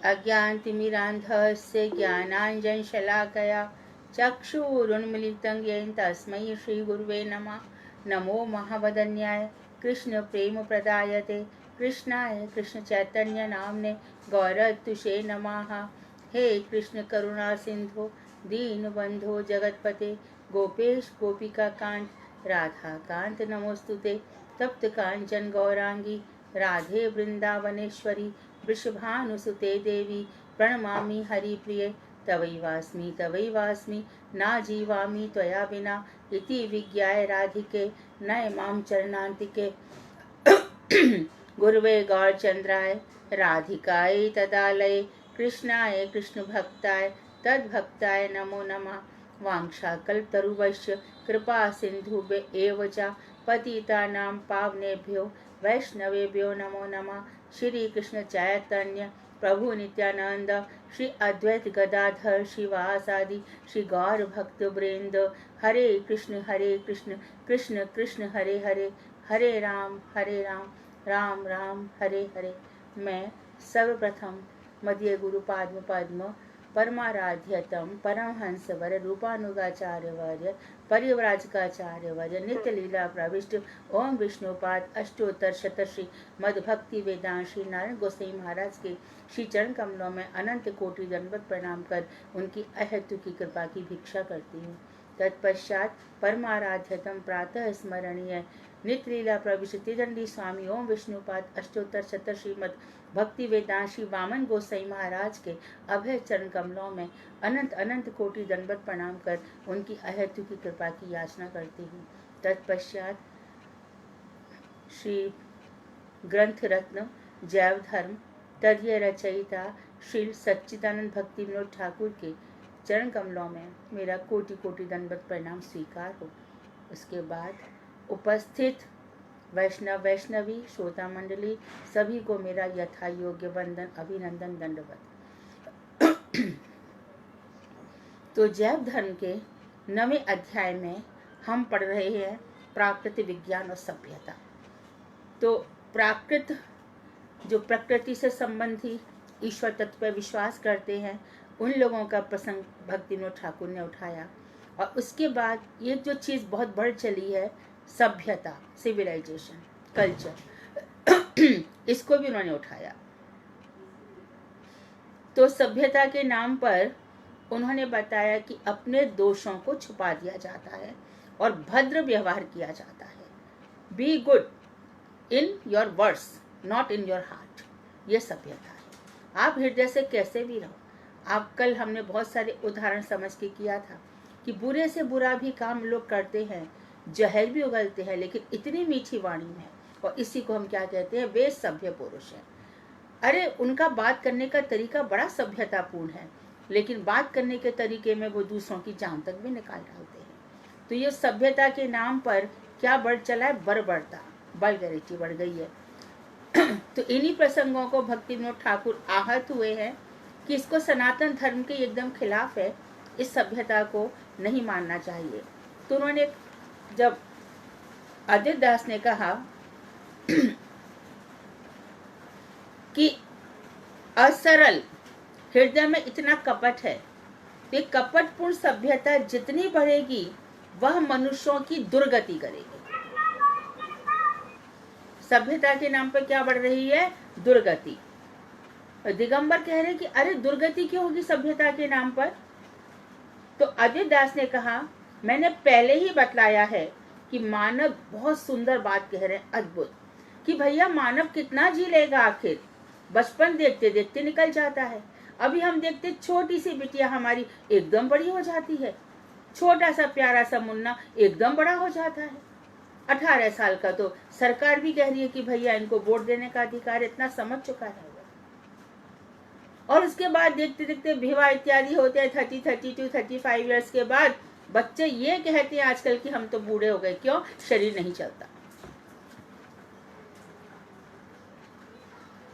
अज्ञानतिमिरान्धस्य ज्ञानाञ्जनशलाकया चक्षुरुन्मीलितं येन तस्मै श्रीगुरुवे नमः। नमो महावदन्याय कृष्णप्रेमप्रदायते कृष्णाय कृष्णचैतन्य नाम्ने गौरतुषे नमः। हे कृष्ण करुणा सिंधु दीनबंधो जगतपते गोपेश गोपिका कांत राधा कांत नमोस्तुते। तप्त कांचन गौरांगी राधे वृंदावनेश्वरी वृषभानुसुते देवी प्रणमामि हरिप्रिये। तवैवास्मि ना जीवामि त्वया विना इति विज्ञाय राधिके नय मां चरणान्तिके। गुरुवे गौरचंद्राय राधिकाय तदालये कृष्णाय कृष्णभक्ताय तद्भक्ताय नमो नमः। वाञ्छाकल्पतरुभ्यश्च कृपा सिन्धुभ्य च पतितानां पावनेभ्यो वैष्णवेभ्यो नमो नमः। श्री कृष्ण चैतन्य प्रभु नित्यानंद श्री अद्वैत गदाधर श्रीवासादि श्री गौर भक्त वृंद हरे कृष्ण कृष्ण कृष्ण हरे हरे हरे राम राम राम हरे हरे। मैं सर्वप्रथम मध्य गुरु पाद्म पद्म परमाराध्यतम परमहंसवर रूपानुगाचार्य वर्य परिव्राजकाचार्य वर्य नित्य लीला प्रविष्ट ओम विष्णुपाद अष्टोत्तर शत श्री मदभक्ति वेदांत श्री नारायण गोसाई महाराज के श्री चरण कमलों में अनंत कोटि दंडवत प्रणाम कर उनकी अहेतु की कृपा की भिक्षा करती हूँ। तत्पश्चात परमाराध्यतम प्रातः स्मरणीय नित्य लीला प्रविष्ट दंडी स्वामी ओम विष्णुपाद अष्टोत्तर शत श्रीमद भक्ति वेदांत श्री वामन गोसाई महाराज के अभय चरण कमलों में अनंत अनंत कोटि दंडवत प्रणाम कर उनकी अहेतु की कृपा की याचना करती हूँ। तत्पश्चात श्री ग्रंथ रत्न जैव धर्म तदीय रचयिता श्री सच्चिदानंद भक्ति विनोद ठाकुर के चरण कमलों में मेरा कोटि कोटि दंडवत प्रणाम स्वीकार हो। उसके बाद उपस्थित वैष्णव वैष्णवी श्रोता मंडली सभी को मेरा यथा योग्य वंदन अभिनंदन दंडवत। तो जैव धर्म के 9वें अध्याय में हम पढ़ रहे हैं प्राकृत विज्ञान और सभ्यता। तो प्राकृत जो प्रकृति से संबंधी ईश्वर तत्व पर विश्वास करते हैं उन लोगों का प्रसंग भक्ति विनोद ठाकुर ने उठाया। और उसके बाद ये जो चीज़ बहुत बढ़ चली है सभ्यता सिविलाइजेशन कल्चर इसको भी उन्होंने उठाया। तो सभ्यता के नाम पर उन्होंने बताया कि अपने दोषों को छुपा दिया जाता है और भद्र व्यवहार किया जाता है। Be good in your words not in your heart, ये सभ्यता है। आप हृदय से कैसे भी रहो। आप कल हमने बहुत सारे उदाहरण समझ के किया था कि बुरे से बुरा भी काम लोग करते हैं, जहर भी उगलते हैं, लेकिन इतनी मीठी वाणी में, और इसी को हम क्या कहते हैं, वे सभ्य पुरुष हैं। अरे उनका बात करने का तरीका बड़ा सभ्यतापूर्ण है, लेकिन बात करने के तरीके में वो दूसरों की जान तक भी निकाल डालते हैं। तो ये सभ्यता के नाम पर क्या बढ़ चला है, बर्बरता, वल्गैरिटी बढ़ गई है। तो इन्हीं प्रसंगों को भक्ति विनोद ठाकुर आहत हुए हैं कि इसको सनातन धर्म के एकदम खिलाफ है, इस सभ्यता को नहीं मानना चाहिए। तो उन्होंने जब अदित दास ने कहा कि असरल हृदय में इतना कपट है, तो कपटपूर्ण सभ्यता जितनी बढ़ेगी वह मनुष्यों की दुर्गति करेगी। सभ्यता के नाम पर क्या बढ़ रही है, दुर्गति। दिगंबर कह रहे कि अरे दुर्गति क्यों होगी सभ्यता के नाम पर। तो अदित दास ने कहा मैंने पहले ही बतलाया है कि मानव बहुत सुंदर बात कह रहे हैं, अद्भुत, कि भैया मानव कितना जी लेगा, आखिर बचपन देखते देखते निकल जाता है। अभी हम देखते छोटी सी बिटिया हमारी एकदम बड़ी हो जाती है, छोटा सा प्यारा सा मुन्ना एकदम बड़ा हो जाता है। 18 साल का तो सरकार भी कह रही है कि भैया इनको वोट देने का अधिकार, इतना समझ चुका है। और उसके बाद देखते देखते विवाह इत्यादि होते हैं 30, 32, 35 इयर्स के बाद बच्चे ये कहते हैं आजकल कि हम तो बूढ़े हो गए, क्यों, शरीर नहीं चलता।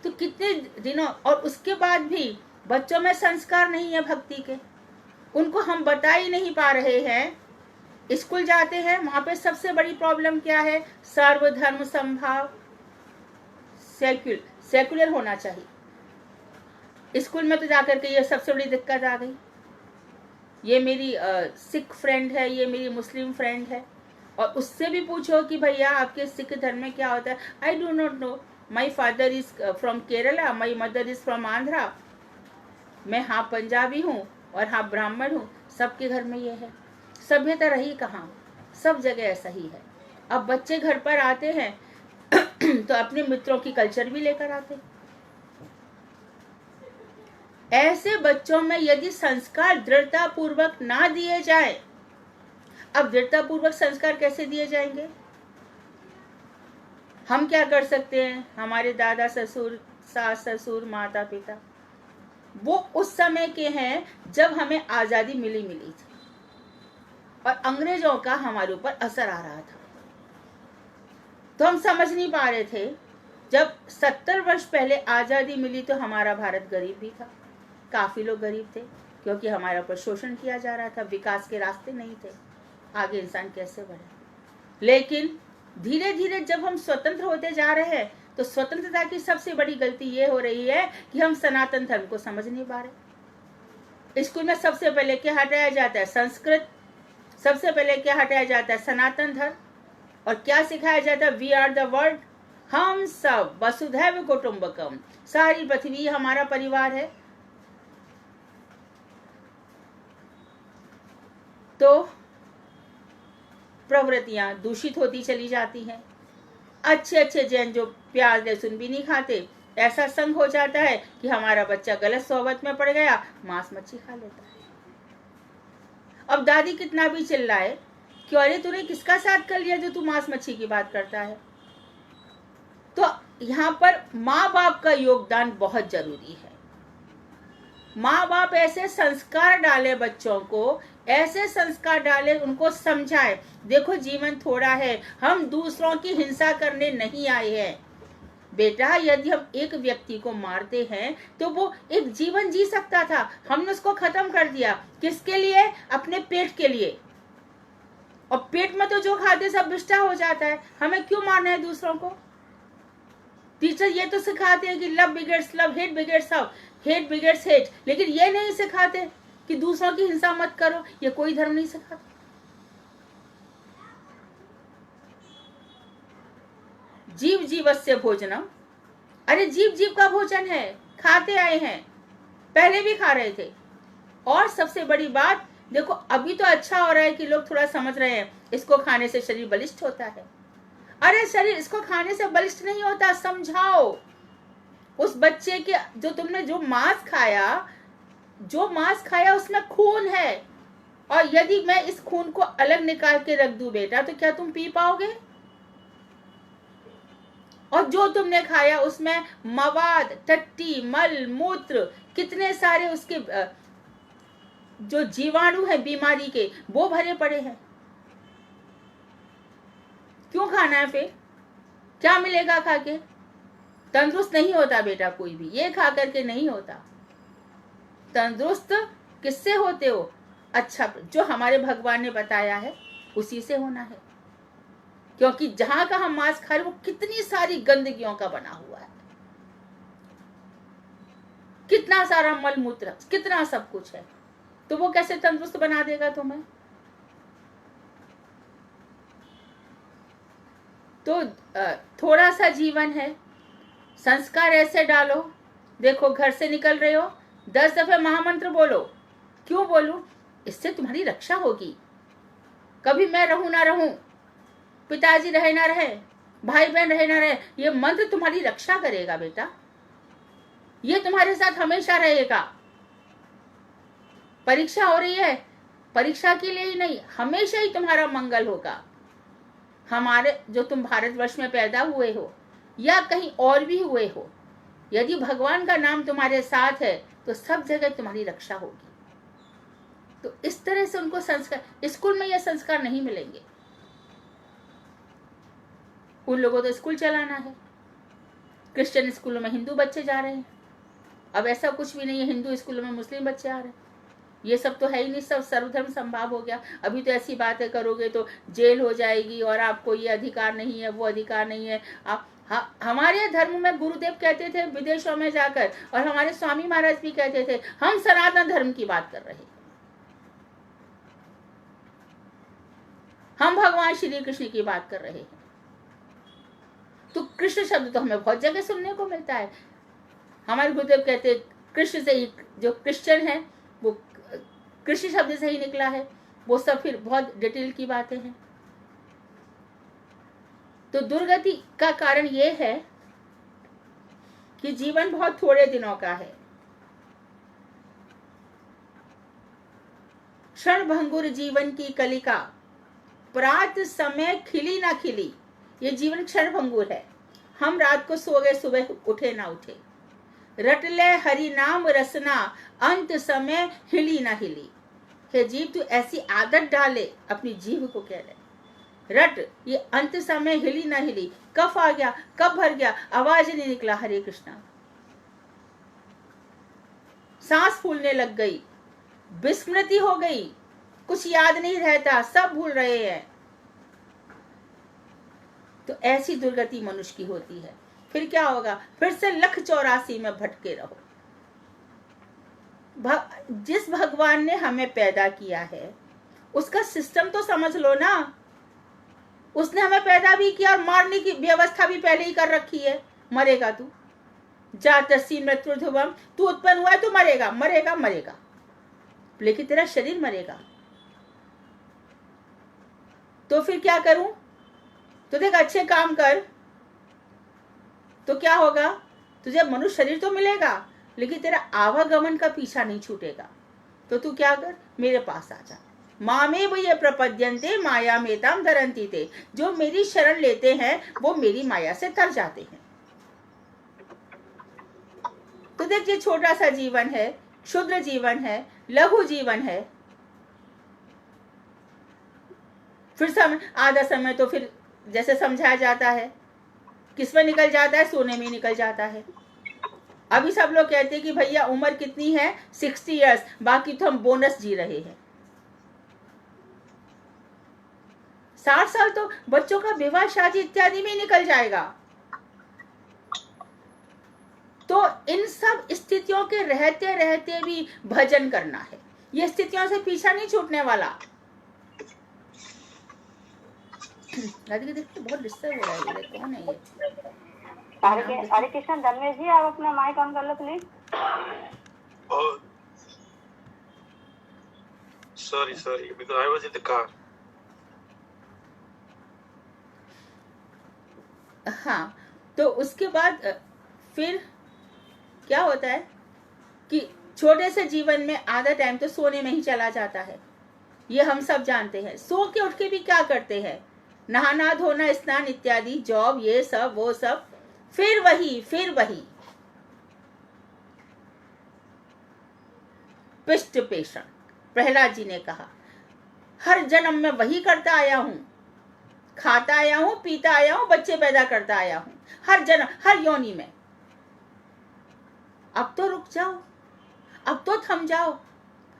तो कितने दिनों, और उसके बाद भी बच्चों में संस्कार नहीं है भक्ति के, उनको हम बता ही नहीं पा रहे हैं। स्कूल जाते हैं, वहां पे सबसे बड़ी प्रॉब्लम क्या है, सर्वधर्म समभाव, सेक्युलर होना चाहिए। स्कूल में तो जाकर के ये सबसे बड़ी दिक्कत आ गई। ये मेरी सिख फ्रेंड है, ये मेरी मुस्लिम फ्रेंड है, और उससे भी पूछो कि भैया आपके सिख धर्म में क्या होता है, I do not know, my father is from Kerala, my mother is from Andhra, मैं हाँ पंजाबी हूँ और हाँ ब्राह्मण हूँ, सबके घर में ये है। सभ्यता रही कहाँ, सब जगह ऐसा ही है। अब बच्चे घर पर आते हैं तो अपने मित्रों की कल्चर भी लेकर आते हैं। ऐसे बच्चों में यदि संस्कार दृढ़ता पूर्वक ना दिए जाए, अब दृढ़ता पूर्वक संस्कार कैसे दिए जाएंगे? हम क्या कर सकते हैं? हमारे दादा ससुर, सास ससुर, माता पिता, वो उस समय के हैं जब हमें आजादी मिली थी और अंग्रेजों का हमारे ऊपर असर आ रहा था, तो हम समझ नहीं पा रहे थे। जब 70 वर्ष पहले आजादी मिली तो हमारा भारत गरीब भी था, काफी लोग गरीब थे, क्योंकि हमारे ऊपर शोषण किया जा रहा था, विकास के रास्ते नहीं थे, आगे इंसान कैसे बढ़े। लेकिन धीरे धीरे जब हम स्वतंत्र होते जा रहे हैं तो स्वतंत्रता की सबसे बड़ी गलती ये हो रही है कि हम सनातन धर्म को समझ नहीं पा रहे। स्कूल में सबसे पहले क्या हटाया जाता है? संस्कृत। सबसे पहले क्या हटाया जाता है? सनातन धर्म। और क्या सिखाया जाता है? वी आर द वर्ल्ड, हम सब वसुधैव कुटुंबकम, सारी पृथ्वी हमारा परिवार है। तो प्रवृत्तियां दूषित होती चली जाती हैं। अच्छे अच्छे जैन जो प्याज लहसुन भी नहीं खाते, ऐसा संग हो जाता है कि हमारा बच्चा गलत सोहबत में पड़ गया, मांस मच्छी खा लेता है। अब दादी कितना भी चिल्लाए कि अरे तूने किसका साथ कर लिया जो तू मांस मच्छी की बात करता है। तो यहाँ पर माँ बाप का योगदान बहुत जरूरी है। माँ बाप ऐसे संस्कार डाले बच्चों को, ऐसे संस्कार डाले, उनको समझाए, देखो जीवन थोड़ा है, हम दूसरों की हिंसा करने नहीं आए हैं बेटा। यदि हम एक व्यक्ति को मारते हैं तो वो एक जीवन जी सकता था, हमने उसको खत्म कर दिया। किसके लिए? अपने पेट के लिए। और पेट में तो जो खाते सब विष्टा हो जाता है, हमें क्यों मारना है दूसरों को? टीचर ये तो सिखाते हैं कि love begets love, hate begets hate begets hate, लेकिन ये नहीं सिखाते कि दूसरों की हिंसा मत करो। ये कोई धर्म नहीं सिखाता। जीव जीवस्य भोजनम, अरे जीव जीव का भोजन है, खाते आए हैं, पहले भी खा रहे थे। और सबसे बड़ी बात देखो, अभी तो अच्छा हो रहा है कि लोग थोड़ा समझ रहे हैं, इसको खाने से शरीर बलिष्ठ होता है। अरे शरीर इसको खाने से बलिष्ठ नहीं होता, समझाओ उस बच्चे के। जो तुमने जो मांस खाया उसमें खून है, और यदि मैं इस खून को अलग निकाल के रख दूं बेटा, तो क्या तुम पी पाओगे? और जो तुमने खाया उसमें मवाद, टट्टी, मल, मूत्र, कितने सारे उसके जो जीवाणु है बीमारी के, वो भरे पड़े हैं। क्यों खाना है फिर? क्या मिलेगा खा के? तंदुरुस्त नहीं होता बेटा कोई भी, ये खा करके नहीं होता। तंदुरुस्त किससे होते हो? अच्छा, जो हमारे भगवान ने बताया है उसी से होना है। क्योंकि जहां का हम मांस खा रहे वो कितनी सारी गंदगियों का बना हुआ है, कितना सारा मल मूत्र, कितना सब कुछ है, तो वो कैसे तंदुरुस्त बना देगा तुम्हें? तो थोड़ा सा जीवन है, संस्कार ऐसे डालो। देखो घर से निकल रहे हो, 10 दफे महामंत्र बोलो। क्यों बोलूं? इससे तुम्हारी रक्षा होगी। कभी मैं रहूं ना रहूं, पिताजी रहे ना रहे, भाई बहन रहे ना रहे, ये मंत्र तुम्हारी रक्षा करेगा बेटा। ये तुम्हारे साथ हमेशा रहेगा। परीक्षा हो रही है, परीक्षा के लिए ही नहीं, हमेशा ही तुम्हारा मंगल होगा। हमारे जो तुम भारतवर्ष में पैदा हुए हो या कहीं और भी हुए हो, यदि भगवान का नाम तुम्हारे साथ है तो सब जगह तुम्हारी रक्षा होगी। तो इस तरह से उनको संस्कार, स्कूल में यह संस्कार नहीं मिलेंगे। उन लोगों तो स्कूल चलाना है। क्रिश्चियन स्कूलों में हिंदू बच्चे जा रहे हैं, अब ऐसा कुछ भी नहीं है हिंदू स्कूलों में मुस्लिम बच्चे आ रहे हैं। ये सब तो है ही नहीं, सब सर्वधर्म संभाव हो गया। अभी तो ऐसी बातें करोगे तो जेल हो जाएगी और आपको ये अधिकार नहीं है, वो अधिकार नहीं है। आप हमारे धर्म में गुरुदेव कहते थे विदेशों में जाकर, और हमारे स्वामी महाराज भी कहते थे, हम सनातन धर्म की बात कर रहे हैं, हम भगवान श्री कृष्ण की बात कर रहे हैं। तो कृष्ण शब्द तो हमें बहुत जगह सुनने को मिलता है। हमारे गुरुदेव कहते कृष्ण से ही, जो क्रिश्चियन है वो कृष्ण शब्द से ही निकला है, वो सब फिर बहुत डिटेल की बातें हैं। तो दुर्गति का कारण ये है कि जीवन बहुत थोड़े दिनों का है। क्षण भंगुर जीवन की कलिका, प्रात समय खिली ना खिली। ये जीवन क्षण भंगुर है। हम रात को सो गए, सुबह उठे ना उठे। रट ले हरि नाम रसना, अंत समय हिली ना हिली। हे जीव, तू ऐसी आदत डाले, अपनी जीव को कह रहे रट, ये अंत समय हिली ना हिली। कब आ गया, कब भर गया, आवाज नहीं निकला हरे कृष्णा। सांस फूलने लग गई, विस्मृति हो गई, कुछ याद नहीं रहता, सब भूल रहे हैं। तो ऐसी दुर्गति मनुष्य की होती है। फिर क्या होगा, फिर से 1,84 में भटके रहो। जिस भगवान ने हमें पैदा किया है उसका सिस्टम तो समझ लो ना। उसने हमें पैदा भी किया और मारने की व्यवस्था भी पहले ही कर रखी है। मरेगा तू, जातसी मृत्यु ध्रुवम, तू उत्पन्न हुआ है तो मरेगा मरेगा मरेगा, लेकिन तेरा शरीर मरेगा। तो फिर क्या करूं? तो देख, अच्छे काम कर तो क्या होगा, तुझे मनुष्य शरीर तो मिलेगा, लेकिन तेरा आवागमन का पीछा नहीं छूटेगा। तो तू क्या कर, मेरे पास आ जा। मामे ये प्रपद्यन्ते माया मेताम धरंती थे। जो मेरी शरण लेते हैं वो मेरी माया से तर जाते हैं। तो देख, ये छोटा सा जीवन है, क्षुद्र जीवन है, लघु जीवन है। फिर समय, आधा समय तो फिर जैसे समझाया जाता है किसमें निकल जाता है, सोने में निकल जाता है। अभी सब लोग कहते हैं कि भैया उम्र कितनी है, 60 इयर्स, बाकी तो हम बोनस जी रहे हैं। 60 साल तो बच्चों का विवाह शादी इत्यादि में निकल जाएगा। तो इन सब स्थितियों के रहते रहते भी भजन करना है। ये स्थितियों से पीछा नहीं छूटने वाला। देखिए बहुत डिस्टर्ब हो रहा है, ये कौन है ये? हरे कृष्ण धनवेश जी, आप अपना माइक ऑन कर लो please. Sorry, because I was in the car. हाँ, तो उसके बाद फिर क्या होता है कि छोटे से जीवन में आधा टाइम तो सोने में ही चला जाता है। ये हम सब जानते हैं। सो के उठ के भी क्या करते हैं, नहाना धोना स्नान इत्यादि, जॉब, ये सब वो सब, फिर वही पिष्ट पेषण। प्रहलाद जी ने कहा, हर जन्म में वही करता आया हूं, खाता आया हूं, पीता आया हूं, बच्चे पैदा करता आया हूं, हर जन्म, हर योनि में। अब तो रुक जाओ, अब तो थम जाओ,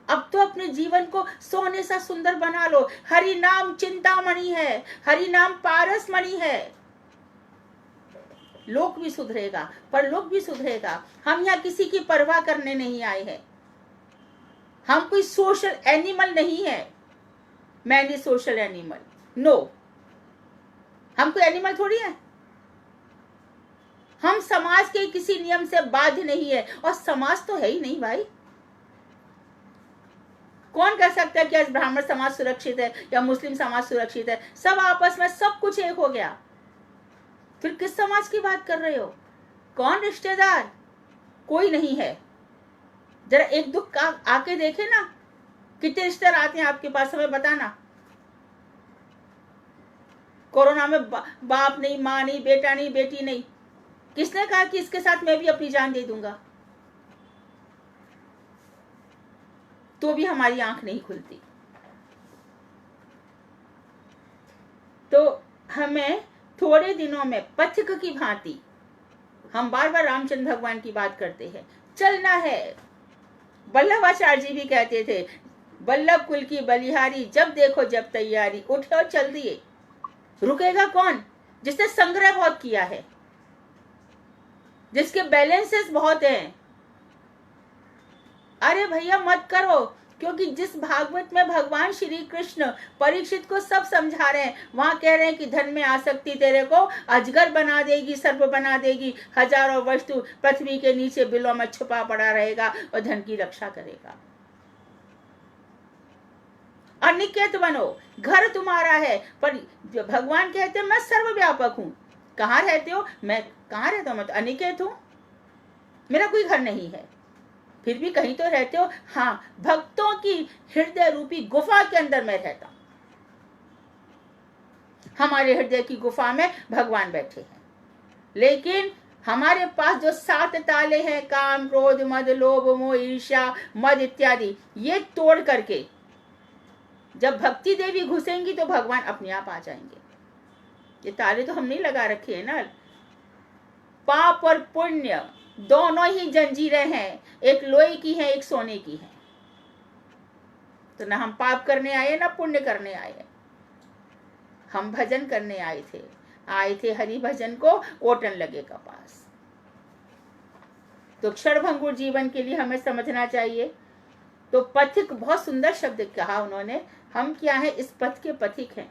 अब तो अपने जीवन को सोने सा सुंदर बना लो। हरि नाम चिंतामणि है, हरि नाम पारस मणि है। लोक भी सुधरेगा, परलोक भी सुधरेगा। हम यहाँ किसी की परवाह करने नहीं आए हैं। हम कोई सोशल एनिमल नहीं है। Man is social animal, no. हम कोई एनिमल थोड़ी है। हम समाज के किसी नियम से बाध्य नहीं है, और समाज तो है ही नहीं भाई। कौन कह सकता है कि आज ब्राह्मण समाज सुरक्षित है या मुस्लिम समाज सुरक्षित है? सब आपस में सब कुछ एक हो गया। फिर किस समाज की बात कर रहे हो? कौन रिश्तेदार? कोई नहीं है। जरा एक दुख का आके देखे ना, कितने रिश्तेदार आते हैं आपके पास, हमें बताना। कोरोना में बाप नहीं, माँ नहीं, बेटा नहीं, बेटी नहीं। किसने कहा कि इसके साथ मैं भी अपनी जान दे दूंगा? तो भी हमारी आंख नहीं खुलती। तो हमें थोड़े दिनों में पथिक की भांति, हम बार बार रामचंद्र भगवान की बात करते हैं, चलना है। वल्लभाचार्य जी भी कहते थे, वल्लभ कुल की बलिहारी, जब देखो जब तैयारी, उठे और चल दिए। रुकेगा कौन? जिसने संग्रह बहुत किया है। जिसके बैलेंसेस बहुत हैं। अरे भैया मत करो, क्योंकि जिस भागवत में भगवान श्री कृष्ण परीक्षित को सब समझा रहे हैं, वहां कह रहे हैं कि धन में आसक्ति तेरे को अजगर बना देगी, सर्प बना देगी, हजारों वस्तु पृथ्वी के नीचे बिलों में छुपा पड़ा रहेगा और धन की रक्षा करेगा। अनिकेत बनो, घर तुम्हारा है, पर भगवान कहते हैं मैं सर्वव्यापक हूं। कहाँ रहते हो? मैं कहाँ रहता हूं? मैं तो अनिकेत हूं, मेरा कोई घर नहीं है, फिर भी कहीं तो रहते हो। हाँ, भक्तों की हृदय रूपी गुफा के अंदर मैं रहता हूं। हमारे हृदय की गुफा में भगवान बैठे हैं, लेकिन हमारे पास जो 7 ताले हैं, काम, क्रोध, मद, लोभ, मोह, ईर्ष्या, मद इत्यादि, ये तोड़ करके जब भक्ति देवी घुसेंगी तो भगवान अपने आप आ जाएंगे। ये ताले तो हम नहीं लगा रखे हैं ना। पाप और पुण्य दोनों ही जंजीरें हैं, एक लोहे की है, एक सोने की है। तो ना हम पाप करने आए ना पुण्य करने आए, हम भजन करने आए थे हरि भजन को ओटन लगे का पास। तो क्षणभंगुर जीवन के लिए हमें समझना चाहिए। तो पथिक, बहुत सुंदर शब्द कहा उन्होंने। हम क्या है? इस पथ के पथिक हैं।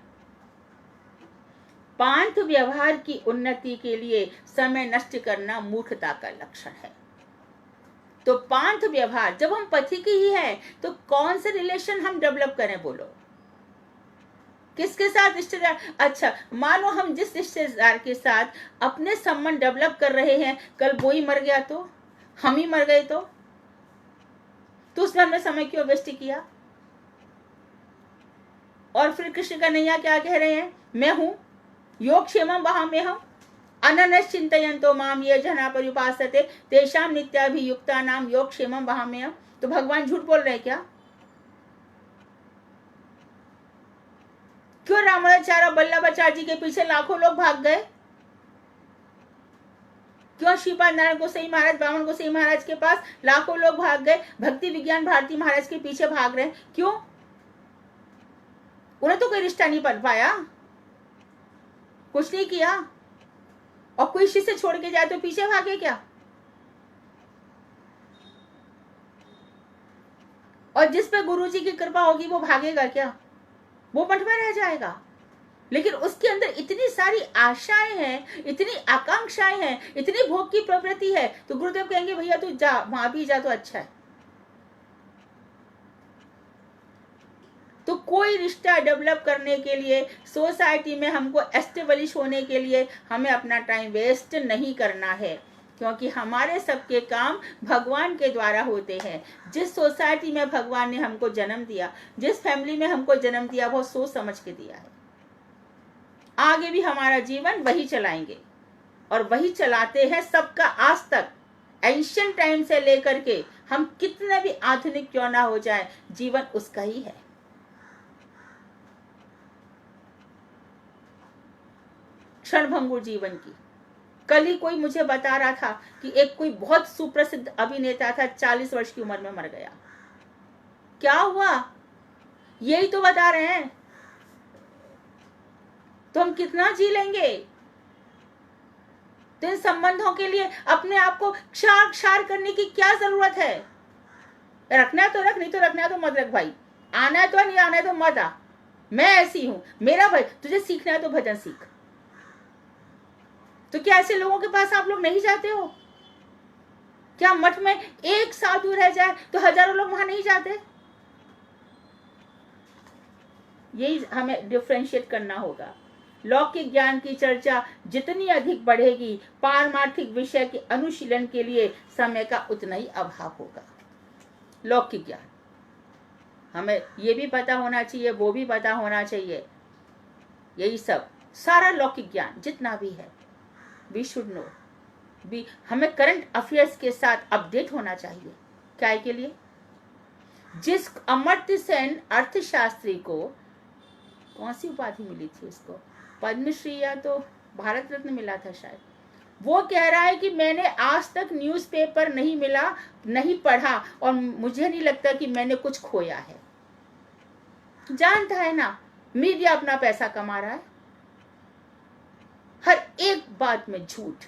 पांथ व्यवहार की उन्नति के लिए समय नष्ट करना मूर्खता का लक्षण है। तो पांथ व्यवहार, जब हम पथिक ही हैं तो कौन से रिलेशन हम डेवलप करें? बोलो, किसके साथ रिश्तेदार? अच्छा, मानो हम जिस रिश्तेदार के साथ अपने संबंध डेवलप कर रहे हैं, कल वो ही मर गया तो, हम ही मर गए तो उसमें हमने समय क्यों वेस्ट किया? और फिर कृष्ण का नैया क्या कह रहे हैं? मैं हूं योगक्षेमं वहाम्यहम् अनन्यः चिन्तयन्तो माम ये जना पर्युपासते तेषां नित्याभियुक्तानां योगक्षेमं वहाम्यहम्। तो भगवान झूठ बोल रहे हैं क्या? क्यों रामाचार्य बल्लभाचार्य जी के पीछे लाखों लोग भाग गए? क्यों श्रीपाद नारायण गोसाई महाराज, बामन गोसाई महाराज के पास लाखों लोग भाग गए? भक्ति विज्ञान भारती महाराज के पीछे भाग रहे हैं, क्यों? उन्हें तो कोई रिश्ता नहीं बन पाया, कुछ नहीं किया, और कोई शिष्य छोड़ के जाए तो पीछे भागे क्या? और जिस पे गुरुजी की कृपा होगी वो भागेगा क्या? वो मठ में रह जाएगा। लेकिन उसके अंदर इतनी सारी आशाएं हैं, इतनी आकांक्षाएं हैं, इतनी भोग की प्रवृत्ति है, तो गुरुदेव कहेंगे भैया तू जा, वहां भी जा तो अच्छा है। तो कोई रिश्ता डेवलप करने के लिए, सोसाइटी में हमको एस्टेब्लिश होने के लिए हमें अपना टाइम वेस्ट नहीं करना है, क्योंकि हमारे सबके काम भगवान के द्वारा होते हैं। जिस सोसाइटी में भगवान ने हमको जन्म दिया, जिस फैमिली में हमको जन्म दिया, वो सोच समझ के दिया है। आगे भी हमारा जीवन वही चलाएंगे, और वही चलाते हैं सबका आज तक। एंशिएंट टाइम से लेकर के हम कितने भी आधुनिक क्यों ना हो जाए, जीवन उसका ही है। क्षणभंगुर जीवन की। कल ही कोई मुझे बता रहा था कि एक कोई बहुत सुप्रसिद्ध अभिनेता था, 40 वर्ष की उम्र में मर गया। क्या हुआ? यही तो बता रहे हैं। तो हम कितना जी लेंगे? तो इन संबंधों के लिए अपने आप को क्षार क्षार करने की क्या जरूरत है? रखना है तो रख, नहीं तो रखना है तो मत रख भाई। आना है तो, नहीं आना है तो मत आ। मैं ऐसी हूं, मेरा भाई, तुझे सीखना है तो भजन सीख। तो क्या ऐसे लोगों के पास आप लोग नहीं जाते हो? क्या मठ में एक साधु रह जाए तो हजारों लोग वहां नहीं जाते? यही हमें डिफरेंशिएट करना होगा। लौकिक ज्ञान की चर्चा जितनी अधिक बढ़ेगी, पारमार्थिक विषय के अनुशीलन के लिए समय का उतना ही अभाव होगा। लौकिक ज्ञान हमें ये भी पता होना चाहिए, वो भी पता होना चाहिए। यही सब सारा लौकिक ज्ञान जितना भी है, वी शुड नो, हमें करंट अफेयर्स के साथ अपडेट होना चाहिए। क्या के लिए? जिस अमर्त्य सेन अर्थशास्त्री को कौन सी उपाधि मिली थी उसको? पद्मश्री या तो भारत रत्न मिला था शायद। वो कह रहा है कि मैंने आज तक न्यूज़पेपर नहीं मिला, नहीं पढ़ा, और मुझे नहीं लगता कि मैंने कुछ खोया है। जानता है ना, मीडिया अपना पैसा कमा रहा है, हर एक बात में झूठ।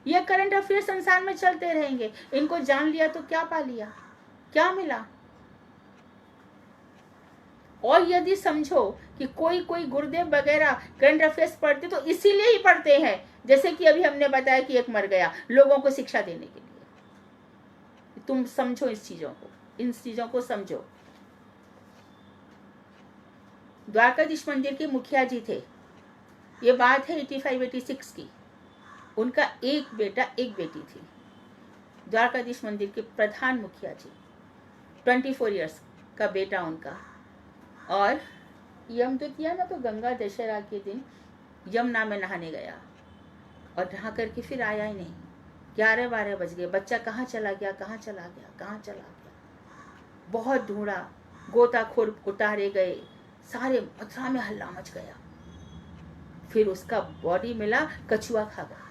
ये करंट अफेयर संसार में चलते रहेंगे। इनको जान लिया तो क्या पा लिया, क्या मिला? और यदि समझो कि कोई कोई गुरुदेव वगैरह करंट अफेयर्स पढ़ते तो इसीलिए ही पढ़ते हैं, जैसे कि अभी हमने बताया कि एक मर गया, लोगों को शिक्षा देने के लिए। तुम समझो इस चीजों को, इन चीजों को समझो। द्वारकाधीश मंदिर के मुखिया जी थे, ये बात है 85-86 की। उनका एक बेटा एक बेटी थी। द्वारकाधीश मंदिर के प्रधान मुखिया जी, 24 इयर्स का बेटा उनका। और यम द्वितीया ना, तो गंगा दशहरा के दिन यमुना में नहाने गया और नहा करके फिर आया ही नहीं। 11-12 बज गए। बच्चा कहाँ चला गया, कहाँ चला गया, कहाँ चला गया? बहुत ढूंढा, गोताखोर उतारे गए, सारे मथुरा में हल्ला मच गया। फिर उसका बॉडी मिला, कछुआ खा गया।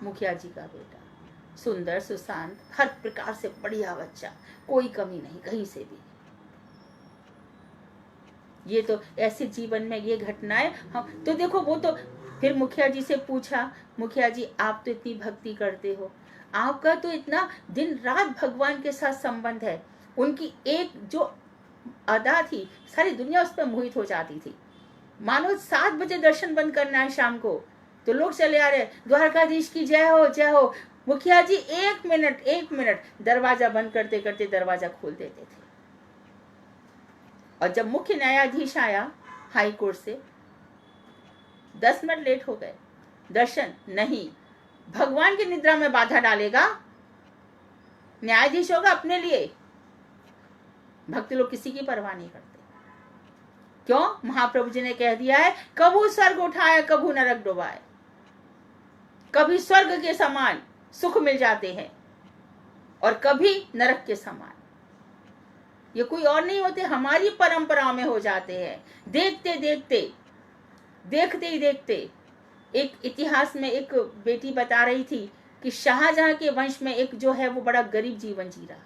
मुखिया जी का बेटा, सुंदर सुशांत, हर प्रकार से बढ़िया बच्चा, कोई कमी नहीं कहीं से भी। ये तो ऐसे जीवन में ये घटनाएं हम तो देखो। वो तो फिर मुखिया जी से पूछा, मुखिया जी आप तो इतनी भक्ति करते हो, आपका तो इतना दिन रात भगवान के साथ संबंध है। उनकी एक जो अदा थी, सारी दुनिया उस पर मोहित हो जाती थी। मानो 7 बजे दर्शन बंद करना है शाम को, तो लोग चले आ रहे, द्वारकाधीश की जय हो, जय हो। मुखिया जी 1 मिनट दरवाजा बंद करते करते दरवाजा खोल देते थे। और जब मुख्य न्यायाधीश आया हाई कोर्ट से, 10 मिनट लेट हो गए, दर्शन नहीं। भगवान की निद्रा में बाधा डालेगा? न्यायाधीश होगा अपने लिए। भक्त लोग किसी की परवाह नहीं करते। क्यों? महाप्रभु जी ने कह दिया है, कभू स्वर्ग उठाए कभू नरक डुबाए। कभी स्वर्ग के समान सुख मिल जाते हैं और कभी नरक के समान। ये कोई और नहीं होते, हमारी परंपरा में हो जाते हैं। देखते ही देखते एक इतिहास में एक बेटी बता रही थी कि शाहजहां के वंश में एक जो है वो बड़ा गरीब जीवन जी रहा है।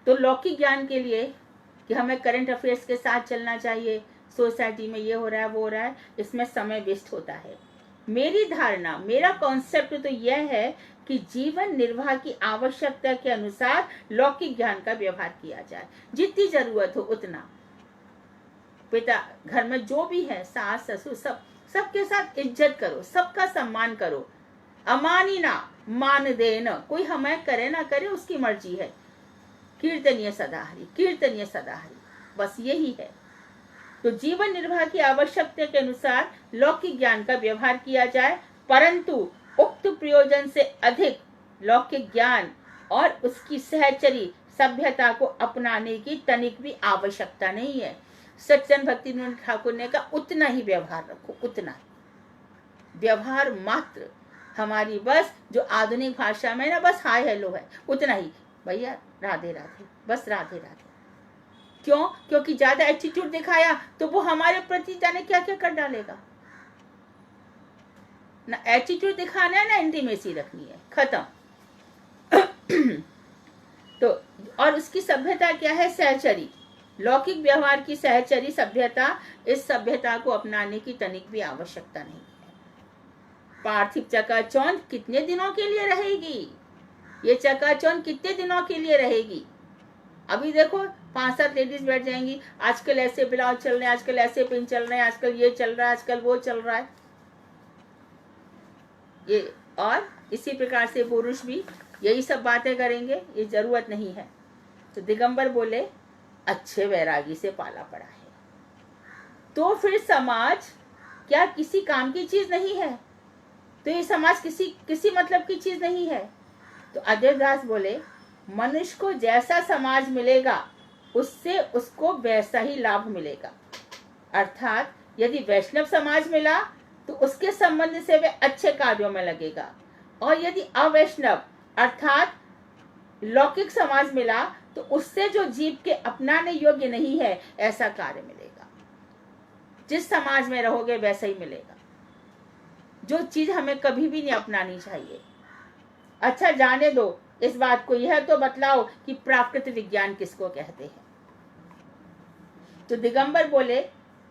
तो लौकिक ज्ञान के लिए कि हमें करंट अफेयर्स के साथ चलना चाहिए, सोसाइटी में ये हो रहा है वो हो रहा है, इसमें समय वेस्ट होता है। मेरी धारणा, मेरा कॉन्सेप्ट तो यह है कि जीवन निर्वाह की आवश्यकता के अनुसार लौकिक ज्ञान का व्यवहार किया जाए, जितनी जरूरत हो उतना। पिता घर में जो भी है, सास ससुर, सबके साथ इज्जत करो, सबका सम्मान करो। अमानी ना मान देना, कोई हमें करे ना करे उसकी मर्जी है। कीर्तनीय सदाहरी, बस यही है। तो जीवन निर्वाह की आवश्यकता के अनुसार लौकिक ज्ञान का व्यवहार किया जाए, परंतु उक्त प्रयोजन से अधिक लौकिक ज्ञान और उसकी सहचरी सभ्यता को अपनाने की तनिक भी आवश्यकता नहीं है। सज्जन भक्तिविनोद ठाकुर ने कहा उतना ही व्यवहार रखो, उतना ही व्यवहार मात्र। हमारी बस जो आधुनिक भाषा में ना बस हाय हेलो है, उतना ही। भैया राधे राधे, बस राधे राधे। क्यों? क्योंकि ज्यादा एटीट्यूड दिखाया तो वो हमारे प्रति जाने क्या क्या कर डालेगा। ना एटीट्यूड दिखाना है ना इंटीमेसी रखनी है, खत्म। तो और उसकी सभ्यता क्या है? सहचरी, लौकिक व्यवहार की सहचरी सभ्यता। इस सभ्यता को अपनाने की तनिक भी आवश्यकता नहीं है। पार्थिव चकाचौंध कितने दिनों के लिए रहेगी? ये चकाचौंध कितने दिनों के लिए रहेगी? अभी देखो 5-7 लेडीज बैठ जाएंगी, आजकल ऐसे ब्लाउज चल रहे हैं, आजकल ऐसे पिन चल रहे हैं, आजकल ये चल रहा है, आजकल वो चल रहा है। ये और इसी प्रकार से पुरुष भी यही सब बातें करेंगे, ये जरूरत नहीं है। तो दिगंबर बोले अच्छे वैरागी से पाला पड़ा है। तो फिर समाज क्या किसी काम की चीज नहीं है? तो ये समाज किसी मतलब की चीज नहीं है। तो अजयदास बोले मनुष्य को जैसा समाज मिलेगा उससे उसको वैसा ही लाभ मिलेगा। अर्थात यदि वैष्णव समाज मिला तो उसके संबंध से वे अच्छे कार्यों में लगेगा, और यदि अवैष्णव अर्थात लौकिक समाज मिला तो उससे जो जीव के अपनाने योग्य नहीं है ऐसा कार्य मिलेगा। जिस समाज में रहोगे वैसा ही मिलेगा। जो चीज हमें कभी भी नहीं अपनानी चाहिए। अच्छा जाने दो, इस बात को यह तो बतलाओ कि प्राकृत विज्ञान किसको कहते हैं। तो दिगंबर बोले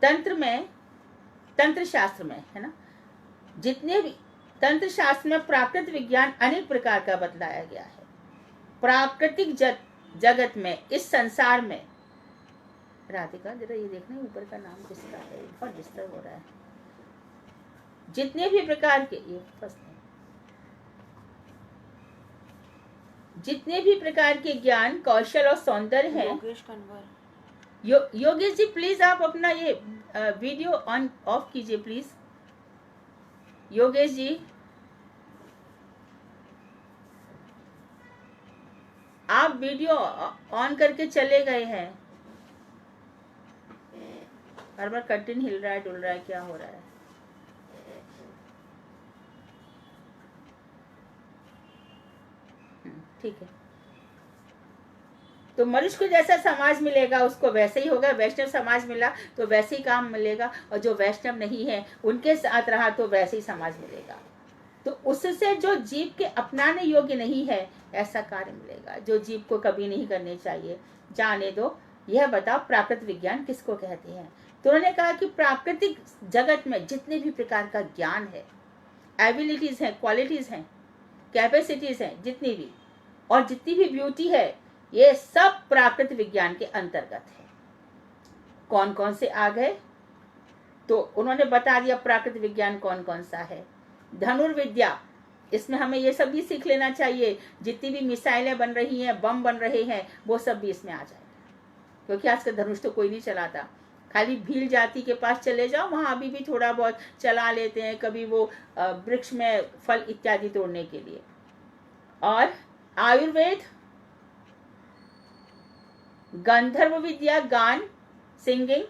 तंत्र शास्त्र में है ना, जितने भी तंत्र शास्त्र में प्राकृत विज्ञान अनेक प्रकार का बतलाया गया है। प्राकृतिक जगत में, इस संसार में, राधिका जरा ये देखना ऊपर का नाम किसका है, बहुत डिस्टर्ब हो रहा है। जितने भी प्रकार के, ये फर्स्ट है, जितने भी प्रकार के ज्ञान, कौशल और सौंदर्य है। योगेश जी प्लीज आप अपना ये वीडियो ऑन ऑफ कीजिए प्लीज। योगेश जी आप वीडियो ऑन करके चले गए हैं। हर बार कर्टन हिल रहा है, डुल रहा है, क्या हो रहा है? ठीक है, तो मनुष्य को जैसा समाज मिलेगा उसको वैसे ही होगा। वैष्णव समाज मिला तो वैसे ही काम मिलेगा, और जो वैष्णव नहीं है उनके साथ रहा तो वैसे ही समाज मिलेगा। तो उससे जो जीव के अपनाने योग्य नहीं है ऐसा कार्य मिलेगा, जो जीव को कभी नहीं करने चाहिए। जाने दो, यह बताओ प्राकृत विज्ञान किसको कहते हैं। तो उन्होंने कहा कि प्राकृतिक जगत में जितने भी प्रकार का ज्ञान है, एबिलिटीज हैं, क्वालिटीज हैं, कैपेसिटीज हैं, जितनी भी, और जितनी भी ब्यूटी है, ये सब प्राकृत विज्ञान के अंतर्गत है। कौन कौन से आ गए तो उन्होंने बता दिया प्राकृत विज्ञान कौन कौन सा है। धनुर्विद्या, इसमें हमें ये सब भी सीख लेना चाहिए। जितनी भी मिसाइलें बन रही हैं, बम बन रहे हैं, वो सब भी इसमें आ जाएगा, क्योंकि आजकल धनुष तो कोई नहीं चलाता। खाली भील जाति के पास चले जाओ, वहां अभी भी थोड़ा बहुत चला लेते हैं, कभी वो वृक्ष में फल इत्यादि तोड़ने के लिए। और आयुर्वेद, गंधर्व विद्या, गान, सिंगिंग,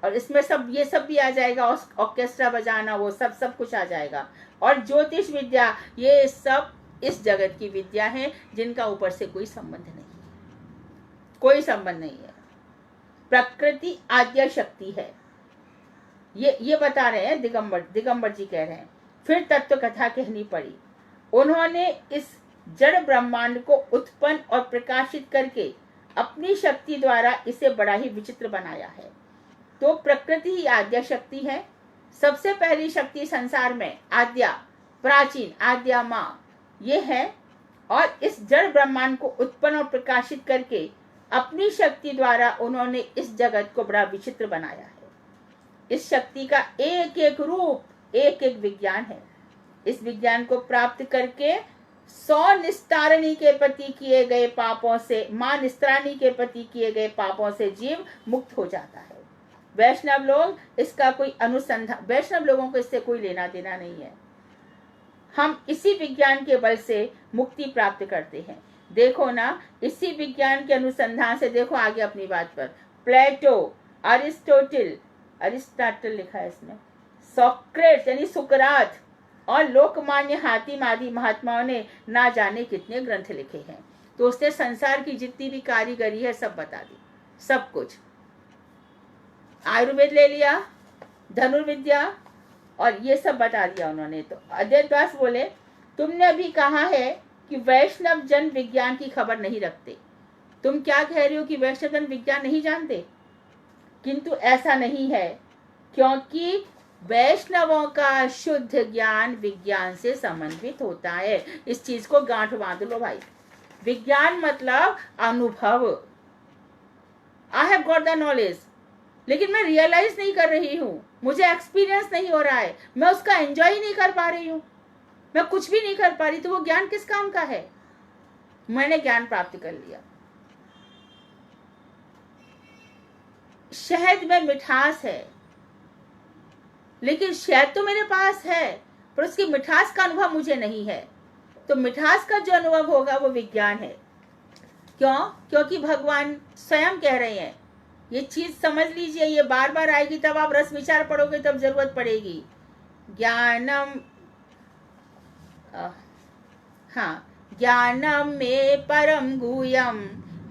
और इसमें सब ये सब भी आ जाएगा, ऑर्केस्ट्रा बजाना, वो सब कुछ आ जाएगा। और ज्योतिष विद्या, ये सब इस जगत की विद्या है जिनका ऊपर से कोई संबंध नहीं है, कोई संबंध नहीं है। प्रकृति आद्य शक्ति है, ये बता रहे हैं दिगंबर जी कह रहे हैं। फिर तत्व कथा कहनी पड़ी। उन्होंने इस जड़ ब्रह्मांड को उत्पन्न और प्रकाशित करके अपनी शक्ति द्वारा इसे बड़ा ही विचित्र बनाया है। तो प्रकृति ही आद्या शक्ति है। सबसे पहली शक्ति संसार में आद्या, प्राचीन, आद्या माँ, ये है। और इस जड़ ब्रह्मांड को उत्पन्न और प्रकाशित करके अपनी शक्ति द्वारा उन्होंने इस जगत को बड़ा विचित्र बनाया है। इस शक्ति का एक एक रूप, एक एक विज्ञान है। इस विज्ञान को प्राप्त करके 100 निस्तारणी के प्रति किए गए पापों से, मां निस्तारणी के प्रति किए गए पापों से जीव मुक्त हो जाता है। वैष्णव लोग इसका कोई अनुसंधान, वैष्णव लोगों को इससे कोई लेना देना नहीं है। हम इसी विज्ञान के बल से मुक्ति प्राप्त करते हैं। देखो ना, इसी विज्ञान के अनुसंधान से, देखो आगे अपनी बात पर, प्लेटो, अरिस्टोटल लिखा है इसमें, सोक्रेट्स यानी सुकरात, और लोकमान्य हातिम आदि महात्माओं ने ना जाने कितने ग्रंथ लिखे हैं। तो उसने संसार की जितनी भी कारीगरी है सब बता दी, सब कुछ। आयुर्वेद ले लिया, धनुर्विद्या, और ये सब बता दिया उन्होंने। तो अद्वैत दास बोले, तुमने अभी कहा है कि वैष्णव जन विज्ञान की खबर नहीं रखते। तुम क्या कह रहे हो कि वैष्णव जन विज्ञान नहीं जानते? किंतु ऐसा नहीं है, क्योंकि वैष्णवों का शुद्ध ज्ञान विज्ञान से समन्वित होता है। इस चीज को गांठ बांध लो भाई। विज्ञान मतलब अनुभव। I have got the knowledge, लेकिन मैं रियलाइज नहीं कर रही हूँ, मुझे एक्सपीरियंस नहीं हो रहा है, मैं उसका एंजॉय नहीं कर पा रही हूँ, मैं कुछ भी नहीं कर पा रही। तो वो ज्ञान किस काम का है? मैंने ज्ञान प्राप्त कर लिया। शहद में मिठास है, लेकिन शहद तो मेरे पास है, पर उसकी मिठास का अनुभव मुझे नहीं है। तो मिठास का जो अनुभव होगा वो विज्ञान है। क्यों? क्योंकि भगवान स्वयं कह रहे हैं, ये चीज समझ लीजिए, ये बार बार आएगी, तब आप रस विचार पढ़ोगे तब जरूरत पड़ेगी। ज्ञानम, हाँ, ज्ञानम में परम गुह्यम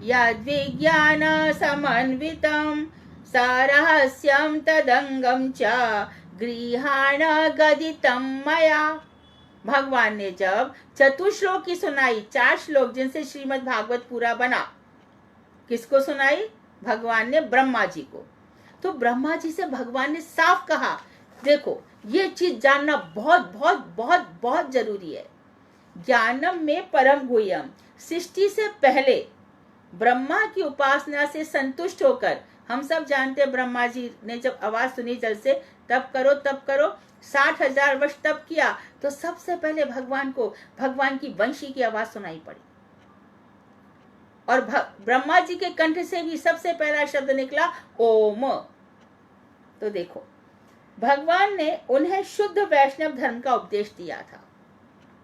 यद विज्ञान समन्वितम सरहस्यम तदंगम च गृहाण गदितम मया। भगवान ने जब चतुश्लोक की सुनाई, 4 श्लोक जिनसे श्रीमद् भागवत पूरा बना, किसको सुनाई? भगवान ने ब्रह्मा जी को। तो ब्रह्मा जी से भगवान ने साफ कहा, देखो ये चीज जानना बहुत बहुत बहुत बहुत जरूरी है। ज्ञानम में परम गुह्यम, सृष्टि से पहले ब्रह्मा की उपासना से संतुष्ट होकर, हम सब जानते हैं ब्रह्मा जी ने जब आवाज सुनी जल से, तब करो 60,000 वर्ष तब किया, तो सबसे पहले भगवान को भगवान की वंशी की आवाज सुनाई पड़ी, और ब्रह्मा जी के कंठ से भी सबसे पहला शब्द निकला ओम। तो देखो भगवान ने उन्हें शुद्ध वैष्णव धर्म का उपदेश दिया था।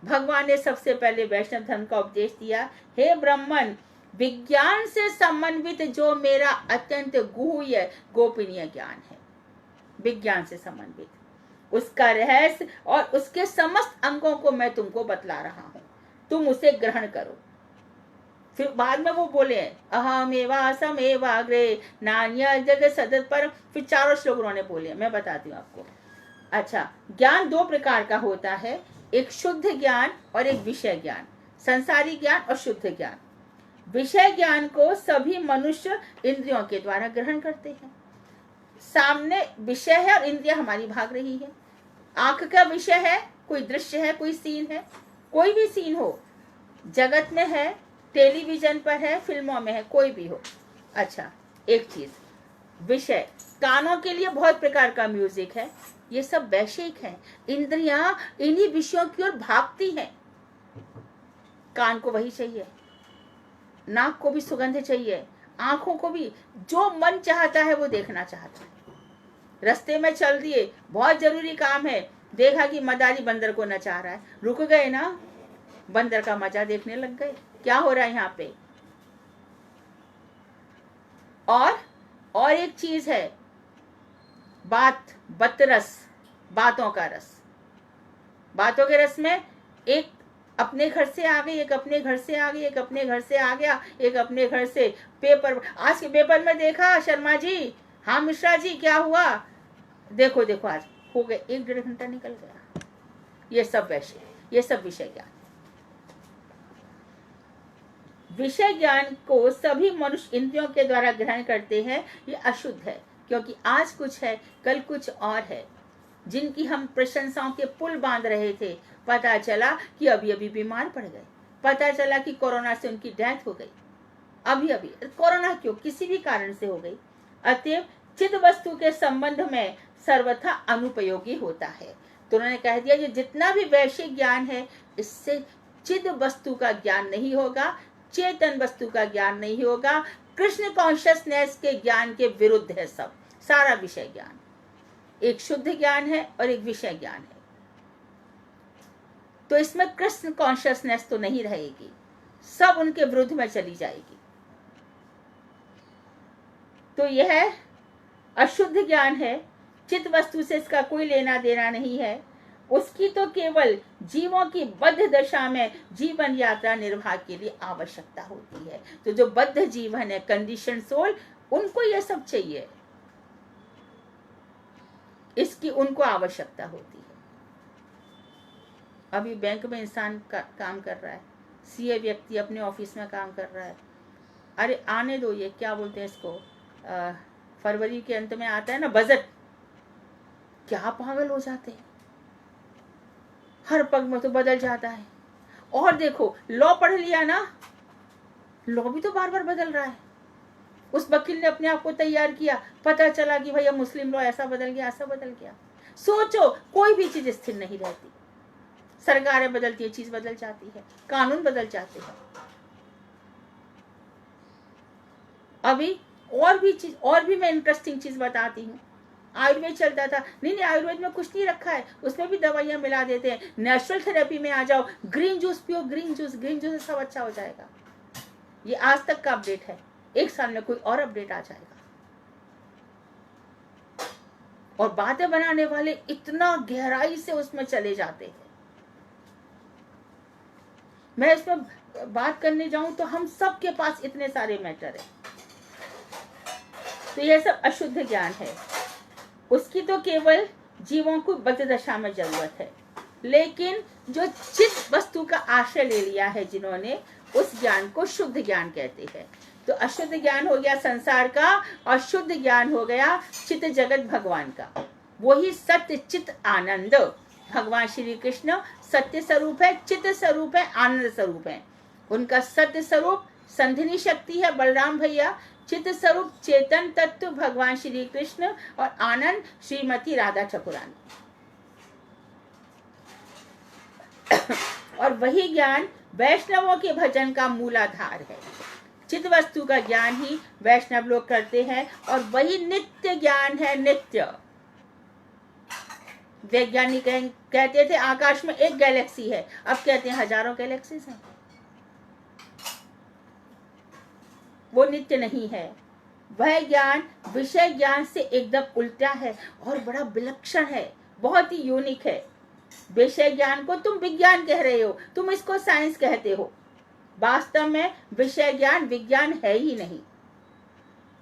भगवान ने सबसे पहले वैष्णव धर्म का उपदेश दिया, हे ब्राह्मण, विज्ञान से संबंधित जो मेरा अत्यंत गुह्य गोपनीय ज्ञान है, विज्ञान से संबंधित उसका रहस्य और उसके समस्त अंगों को मैं तुमको बतला रहा हूं, तुम उसे ग्रहण करो। फिर बाद में वो बोले अहमेवा समेवाग्रे नान्य जगत सदत पर, फिर 4 श्लोक उन्होंने बोले, मैं बताती हूँ आपको। अच्छा, ज्ञान 2 प्रकार का होता है, एक शुद्ध ज्ञान और एक विषय ज्ञान, संसारी ज्ञान और शुद्ध ज्ञान। विषय ज्ञान को सभी मनुष्य इंद्रियों के द्वारा ग्रहण करते हैं। सामने विषय है और इंद्रियां हमारी भाग रही है। आंख का विषय है, कोई दृश्य है, कोई सीन है, कोई भी सीन हो, जगत में है, टेलीविजन पर है, फिल्मों में है, कोई भी हो। अच्छा, एक चीज विषय, कानों के लिए बहुत प्रकार का म्यूजिक है, ये सब वैश्विक है। इंद्रियां इन्हीं विषयों की ओर भागती हैं। कान को वही चाहिए, नाक को भी सुगंध चाहिए, आंखों को भी जो मन चाहता है वो देखना चाहता है। रास्ते में चल दिए, बहुत जरूरी काम है, देखा कि मदारी बंदर को नचा रहा है, रुक गए ना, बंदर का मजा देखने लग गए, क्या हो रहा है यहाँ पे। और एक चीज है, बतरस, बातों का रस। बातों के रस में एक अपने घर से आ गई, एक अपने घर से आ गई, एक अपने घर से आ गया, एक अपने घर से। पेपर, आज के पेपर में देखा शर्मा जी, हाँ मिश्रा जी क्या हुआ, देखो देखो आज हो गए, 1-1.5 घंटा निकल गया। ये सब वैसे, ये सब विषय ज्ञान। विषय ज्ञान को सभी मनुष्य इंद्रियों के द्वारा ग्रहण करते हैं, ये अशुद्ध है, क्योंकि आज कुछ है, कल कुछ और है। जिनकी हम प्रशंसाओं के पुल बांध रहे थे, पता चला कि अभी अभी बीमार पड़ गए, पता चला कि कोरोना से उनकी डेथ हो गई, अभी अभी। कोरोना क्यों, किसी भी कारण से हो गई। अतएव चिद वस्तु के संबंध में सर्वथा अनुपयोगी होता है। तो उन्होंने कह दिया कि जितना भी वैश्विक ज्ञान है, इससे चिद वस्तु का ज्ञान नहीं होगा, चेतन वस्तु का ज्ञान नहीं होगा, कृष्ण कॉन्शियसनेस के ज्ञान के विरुद्ध है सब, सारा विषय ज्ञान। एक शुद्ध ज्ञान है और एक विषय ज्ञान है। तो इसमें कृष्ण कॉन्शियसनेस तो नहीं रहेगी, सब उनके विरुद्ध में चली जाएगी। तो यह अशुद्ध ज्ञान है, चित्त वस्तु से इसका कोई लेना देना नहीं है। उसकी तो केवल जीवों की बद्ध दशा में जीवन यात्रा निर्वाह के लिए आवश्यकता होती है। तो जो बद्ध जीवन है, कंडीशन सोल, उनको यह सब चाहिए, इसकी उनको आवश्यकता होती है। अभी बैंक में इंसान काम कर रहा है, सीए व्यक्ति अपने ऑफिस में काम कर रहा है, अरे आने दो, ये क्या बोलते हैं इसको, फरवरी के अंत में आता है ना बजट, क्या पागल हो जाते हैं, हर पग में तो बदल जाता है। और देखो लॉ पढ़ लिया ना, लॉ भी तो बार बार बदल रहा है। उस वकील ने अपने आप को तैयार किया, पता चला कि भैया मुस्लिम लॉ ऐसा बदल गया, ऐसा बदल गया। सोचो, कोई भी चीज स्थिर नहीं रहती, सरकारें बदलती है, चीज बदल जाती है, कानून बदल जाते हैं। अभी और भी मैं इंटरेस्टिंग चीज बताती हूँ। आयुर्वेद चलता था, नहीं आयुर्वेद में कुछ नहीं रखा है, उसमें भी दवाइयां मिला देते हैं। नेचुरल थेरेपी में आ जाओ, ग्रीन जूस पियो, ग्रीन जूस से सब अच्छा हो जाएगा। ये आज तक का अपडेट है, 1 साल में कोई और अपडेट आ जाएगा। और बातें बनाने वाले इतना गहराई से उसमें चले जाते हैं। मैं इसमें बात करने जाऊं तो हम सब के पास इतने सारे मैटर है। तो यह सब अशुद्ध ज्ञान है, उसकी तो केवल जीवों को बद्ध दशा में जरूरत है। लेकिन जो चित वस्तु का आश्रय ले लिया है जिन्होंने, उस ज्ञान को शुद्ध ज्ञान कहते हैं। तो अशुद्ध ज्ञान हो गया संसार का और शुद्ध ज्ञान हो गया चित जगत भगवान का। वही सत्य चित आनंद। भगवान श्री कृष्ण सत्य स्वरूप है, चित स्वरूप है, आनंद स्वरूप है। उनका सत्य स्वरूप संधिनी शक्ति है बलराम भैया, चित स्वरूप चेतन तत्व भगवान श्री कृष्ण और आनंद श्रीमती राधा चकुरानी। और वही ज्ञान वैष्णवों के भजन का मूलाधार है। चित वस्तु का ज्ञान ही वैष्णव लोग करते हैं और वही नित्य ज्ञान है। नित्य वैज्ञानिक कहते थे आकाश में एक गैलेक्सी है, अब कहते हैं हजारों गैलेक्सीज हैं। वो नित्य नहीं है। वह ज्ञान विषय ज्ञान से एकदम उल्टा है और बड़ा विलक्षण है, बहुत ही यूनिक है। विषय ज्ञान को तुम विज्ञान कह रहे हो, तुम इसको साइंस कहते हो। वास्तव में विषय ज्ञान विज्ञान है ही नहीं।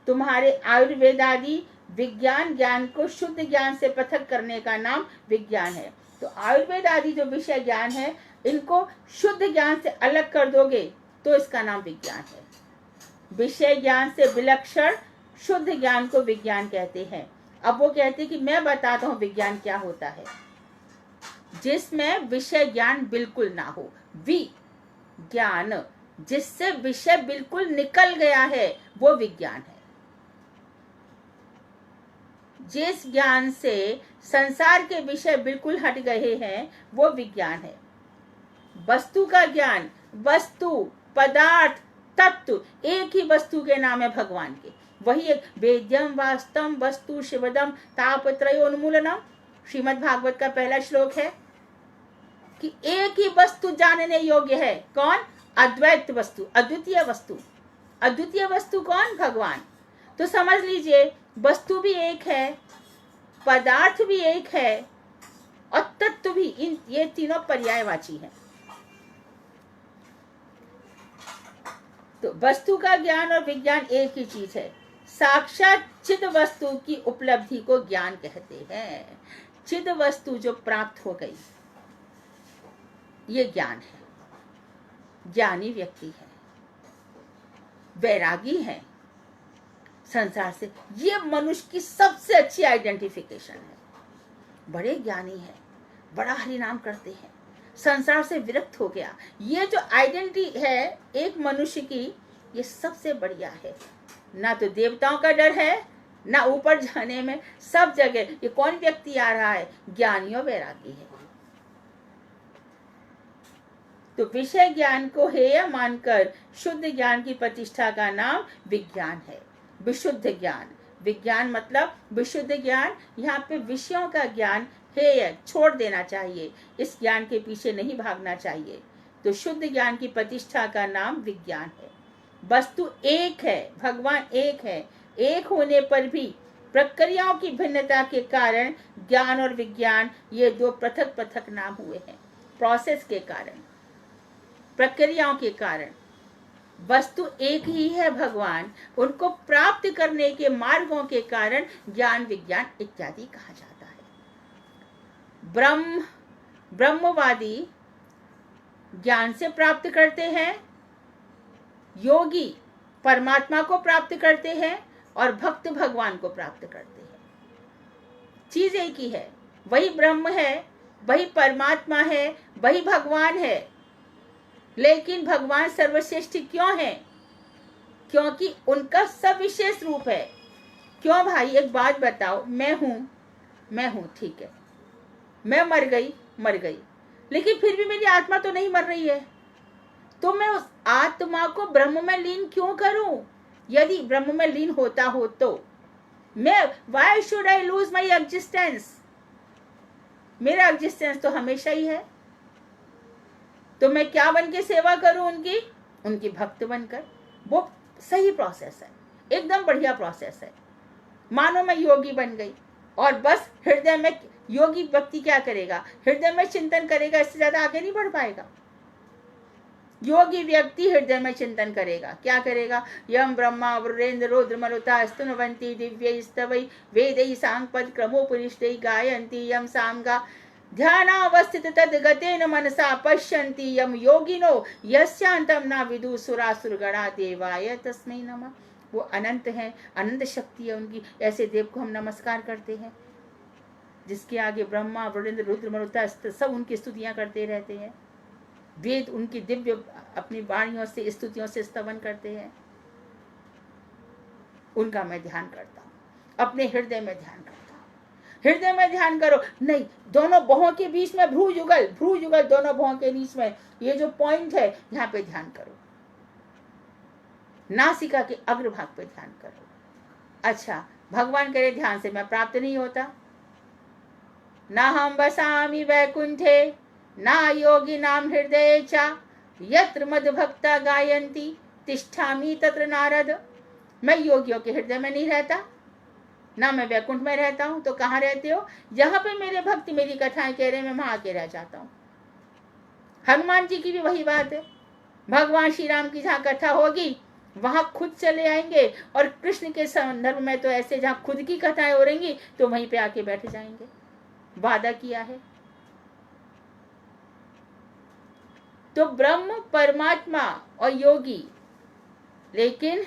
तुम्हारे आयुर्वेद आदि विज्ञान ज्ञान को शुद्ध ज्ञान से पृथक करने का नाम विज्ञान है। तो आयुर्वेद आदि जो विषय ज्ञान है, इनको शुद्ध ज्ञान से अलग कर दोगे तो इसका नाम विज्ञान है। विषय ज्ञान से विलक्षण शुद्ध ज्ञान को विज्ञान कहते हैं। अब वो कहते हैं कि मैं बताता हूँ विज्ञान क्या होता है, जिसमें विषय ज्ञान बिल्कुल ना हो। ज्ञान जिससे विषय बिल्कुल निकल गया है वो विज्ञान है। जिस ज्ञान से संसार के विषय बिल्कुल हट गए हैं वो विज्ञान है। वस्तु का ज्ञान, वस्तु पदार्थ तत्व, एक ही वस्तु के नाम है भगवान के। वही एक वेद्यम वास्तव वस्तु शिवदम तापत्रयोन्मूलनम, श्रीमद् भागवत का पहला श्लोक है कि एक ही वस्तु जानने योग्य है। कौन? अद्वैत वस्तु, अद्वितीय वस्तु। अद्वितीय वस्तु कौन? भगवान। तो समझ लीजिए वस्तु भी एक है, पदार्थ भी एक है और तत्व भी, इन ये तीनों पर्यायवाची हैं। तो वस्तु का ज्ञान और विज्ञान एक ही चीज है। साक्षात चिद वस्तु की उपलब्धि को ज्ञान कहते हैं। चिद वस्तु जो प्राप्त हो गई ये ज्ञान है। ज्ञानी व्यक्ति है, वैरागी है संसार से, ये मनुष्य की सबसे अच्छी आइडेंटिफिकेशन है। बड़े ज्ञानी है, बड़ा हरिनाम करते हैं, संसार से विरक्त हो गया, ये जो आइडेंटिटी है एक मनुष्य की, ये सबसे बढ़िया है। ना तो देवताओं का डर है, ना ऊपर जाने में, सब जगह ये कौन व्यक्ति आ रहा है? ज्ञानी और वैरागी है। तो विषय ज्ञान को हेय मानकर शुद्ध ज्ञान की प्रतिष्ठा का नाम विज्ञान है। विशुद्ध ज्ञान, विज्ञान मतलब विशुद्ध ज्ञान। यहाँ पे विषयों का ज्ञान हेय छोड़ देना चाहिए, इस ज्ञान के पीछे नहीं भागना चाहिए। तो शुद्ध ज्ञान की प्रतिष्ठा का नाम विज्ञान है। वस्तु एक है, भगवान एक है। एक होने पर भी प्रक्रियाओं की भिन्नता के कारण ज्ञान और विज्ञान ये दो पृथक पृथक नाम हुए हैं। प्रोसेस के कारण, प्रक्रियाओं के कारण। वस्तु एक ही है भगवान, उनको प्राप्त करने के मार्गों के कारण ज्ञान विज्ञान इत्यादि कहा जाता है। ब्रह्मवादी ज्ञान से प्राप्त करते हैं, योगी परमात्मा को प्राप्त करते हैं और भक्त भगवान को प्राप्त करते हैं। चीज एक ही है, वही ब्रह्म है, वही परमात्मा है, वही भगवान है। लेकिन भगवान सर्वश्रेष्ठ क्यों है? क्योंकि उनका सविशेष रूप है। क्यों भाई? एक बात बताओ, मैं हूं, ठीक है, मैं मर गई, लेकिन फिर भी मेरी आत्मा तो नहीं मर रही है। तो मैं उस आत्मा को ब्रह्म में लीन क्यों करूं? यदि ब्रह्म में लीन होता हो तो मैं, why should I lose my existence? मेरा एग्जिस्टेंस तो हमेशा ही है। तो मैं क्या बन के सेवा करूं उनकी भक्त बनकर। वो सही प्रोसेस है, एकदम बढ़िया प्रोसेस है। मानो मैं योगी बन गई और बस हृदय में, योगी व्यक्ति क्या करेगा? हृदय में चिंतन करेगा, इससे ज्यादा आगे नहीं बढ़ पाएगा। योगी व्यक्ति हृदय में चिंतन करेगा, क्या करेगा? यम ब्रह्मा वरुणेन्द्र रुद्र मरुता स्तुनवन्ति दिव्यै स्तवै वेदै सांगपद क्रमोपनिषदै गायन्ति यम सामगा ध्यानावस्थित तद गतेन मनसा पश्यन्ति यम योगिनो यस्यांतम ना विदु सुरासुरगणा देवाय तस्मै नमः। वो अनंत है, अनंत शक्ति है उनकी। ऐसे देव को हम नमस्कार करते हैं, जिसके आगे ब्रह्मा वरुण रुद्र मरुत सब उनकी स्तुतियां करते रहते हैं। वेद उनकी दिव्य अपनी वाणियों से स्तुतियों से स्तवन करते हैं। उनका मैं ध्यान करता हूँ, अपने हृदय में ध्यान करता हूँ। हृदय में ध्यान करो, नहीं दोनों बाहों के बीच में भ्रू युगल दोनों बाहों के बीच में ये जो पॉइंट है यहाँ पे ध्यान करो। नासिका के अग्रभाग पे ध्यान करो। अच्छा, भगवान करे ध्यान से मैं प्राप्त नहीं होता। ना हम बसामि वैकुंठे ना योगी नाम हृदय चा यत्र मद भक्ता गायन्ति तिष्ठामि तत्र नारद। मैं योगियों के हृदय में नहीं रहता, ना मैं वैकुंठ में रहता हूं। तो कहाँ रहते हो? जहां पे मेरे भक्त मेरी कथाएं कह रहे हैं, मैं वहां आके रह जाता हूं। हनुमान जी की भी वही बात है। भगवान श्री राम की जहाँ कथा होगी वहां खुद चले आएंगे, और कृष्ण के संदर्भ में तो ऐसे जहां खुद की कथाएं हो रहेंगी तो वहीं पे आके बैठ जाएंगे। वादा किया है। तो ब्रह्म परमात्मा और योगी, लेकिन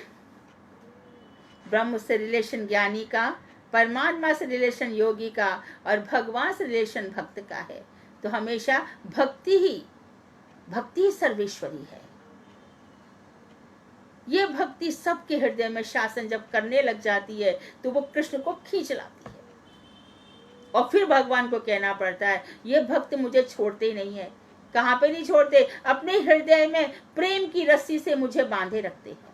ब्रह्म से रिलेशन ज्ञानी का, परमात्मा से रिलेशन योगी का, और भगवान से रिलेशन भक्त का है। तो हमेशा भक्ति ही सर्वेश्वरी है। ये भक्ति सबके हृदय में शासन जब करने लग जाती है तो वो कृष्ण को खींच लाती है, और फिर भगवान को कहना पड़ता है ये भक्त मुझे छोड़ते नहीं है। कहाँ पे नहीं छोड़ते? अपने हृदय में प्रेम की रस्सी से मुझे बांधे रखते हैं।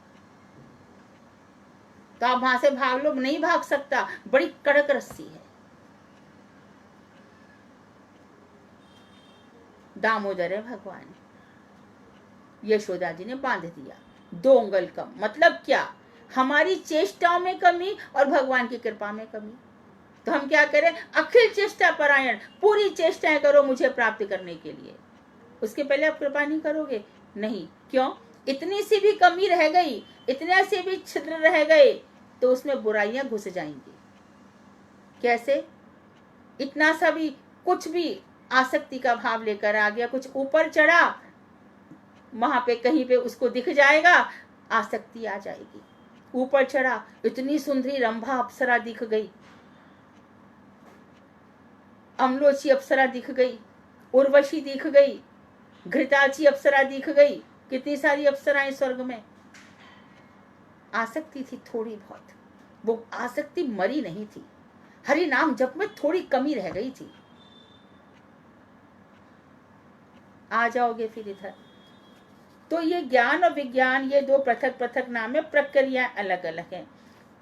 तो आप वहां से भाग लो, नहीं भाग सकता, बड़ी कड़क रस्सी है। दामोदर है भगवान, यशोदा जी ने बांध दिया 2 अंगुल कम। मतलब क्या? हमारी चेष्टाओं में कमी और भगवान की कृपा में कमी। तो हम क्या करें? अखिल चेष्टा परायण, पूरी चेष्टाएं करो मुझे प्राप्त करने के लिए। उसके पहले आप कृपा नहीं करोगे? नहीं। क्यों? इतनी सी भी कमी रह गई, इतने से भी छिद्र रह गए तो उसमें बुराइयां घुस जाएंगी। कैसे? इतना सा भी कुछ भी आसक्ति का भाव लेकर आ गया, कुछ ऊपर चढ़ा, वहां पे कहीं पे उसको दिख जाएगा, आसक्ति आ जाएगी। ऊपर चढ़ा, इतनी सुंदरी रंभा अप्सरा दिख गई, अमलोची अप्सरा दिख गई, उर्वशी दिख गई, घृताची अप्सरा दिख गई, कितनी सारी अप्सराएं स्वर्ग में। आसक्ति थी थोड़ी बहुत, वो आसक्ति मरी नहीं थी। हरि नाम जप में थोड़ी कमी रह गई थी। आ जाओगे फिर इधर। तो ये ज्ञान और विज्ञान, ये 2 पृथक पृथक नाम है, प्रक्रिया अलग अलग है।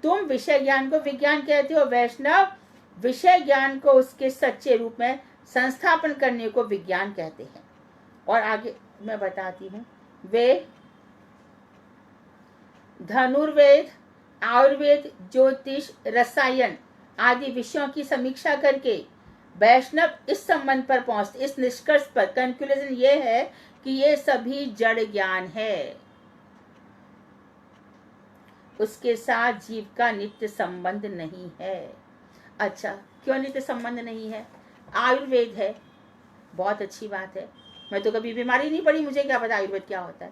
तुम विषय ज्ञान को विज्ञान कहते हो, वैष्णव विषय ज्ञान को उसके सच्चे रूप में संस्थापन करने को विज्ञान कहते हैं। और आगे मैं बताती हूँ, वे धनुर्वेद, आयुर्वेद, ज्योतिष, रसायन आदि विषयों की समीक्षा करके वैष्णव इस संबंध पर पहुंचते, इस निष्कर्ष पर, कंक्लूजन ये है कि ये सभी जड़ ज्ञान है, उसके साथ जीव का नित्य संबंध नहीं है। अच्छा, क्यों नित्य संबंध नहीं है? आयुर्वेद है, बहुत अच्छी बात है। मैं तो कभी बीमारी नहीं पड़ी, मुझे क्या पता आयुर्वेद क्या होता है।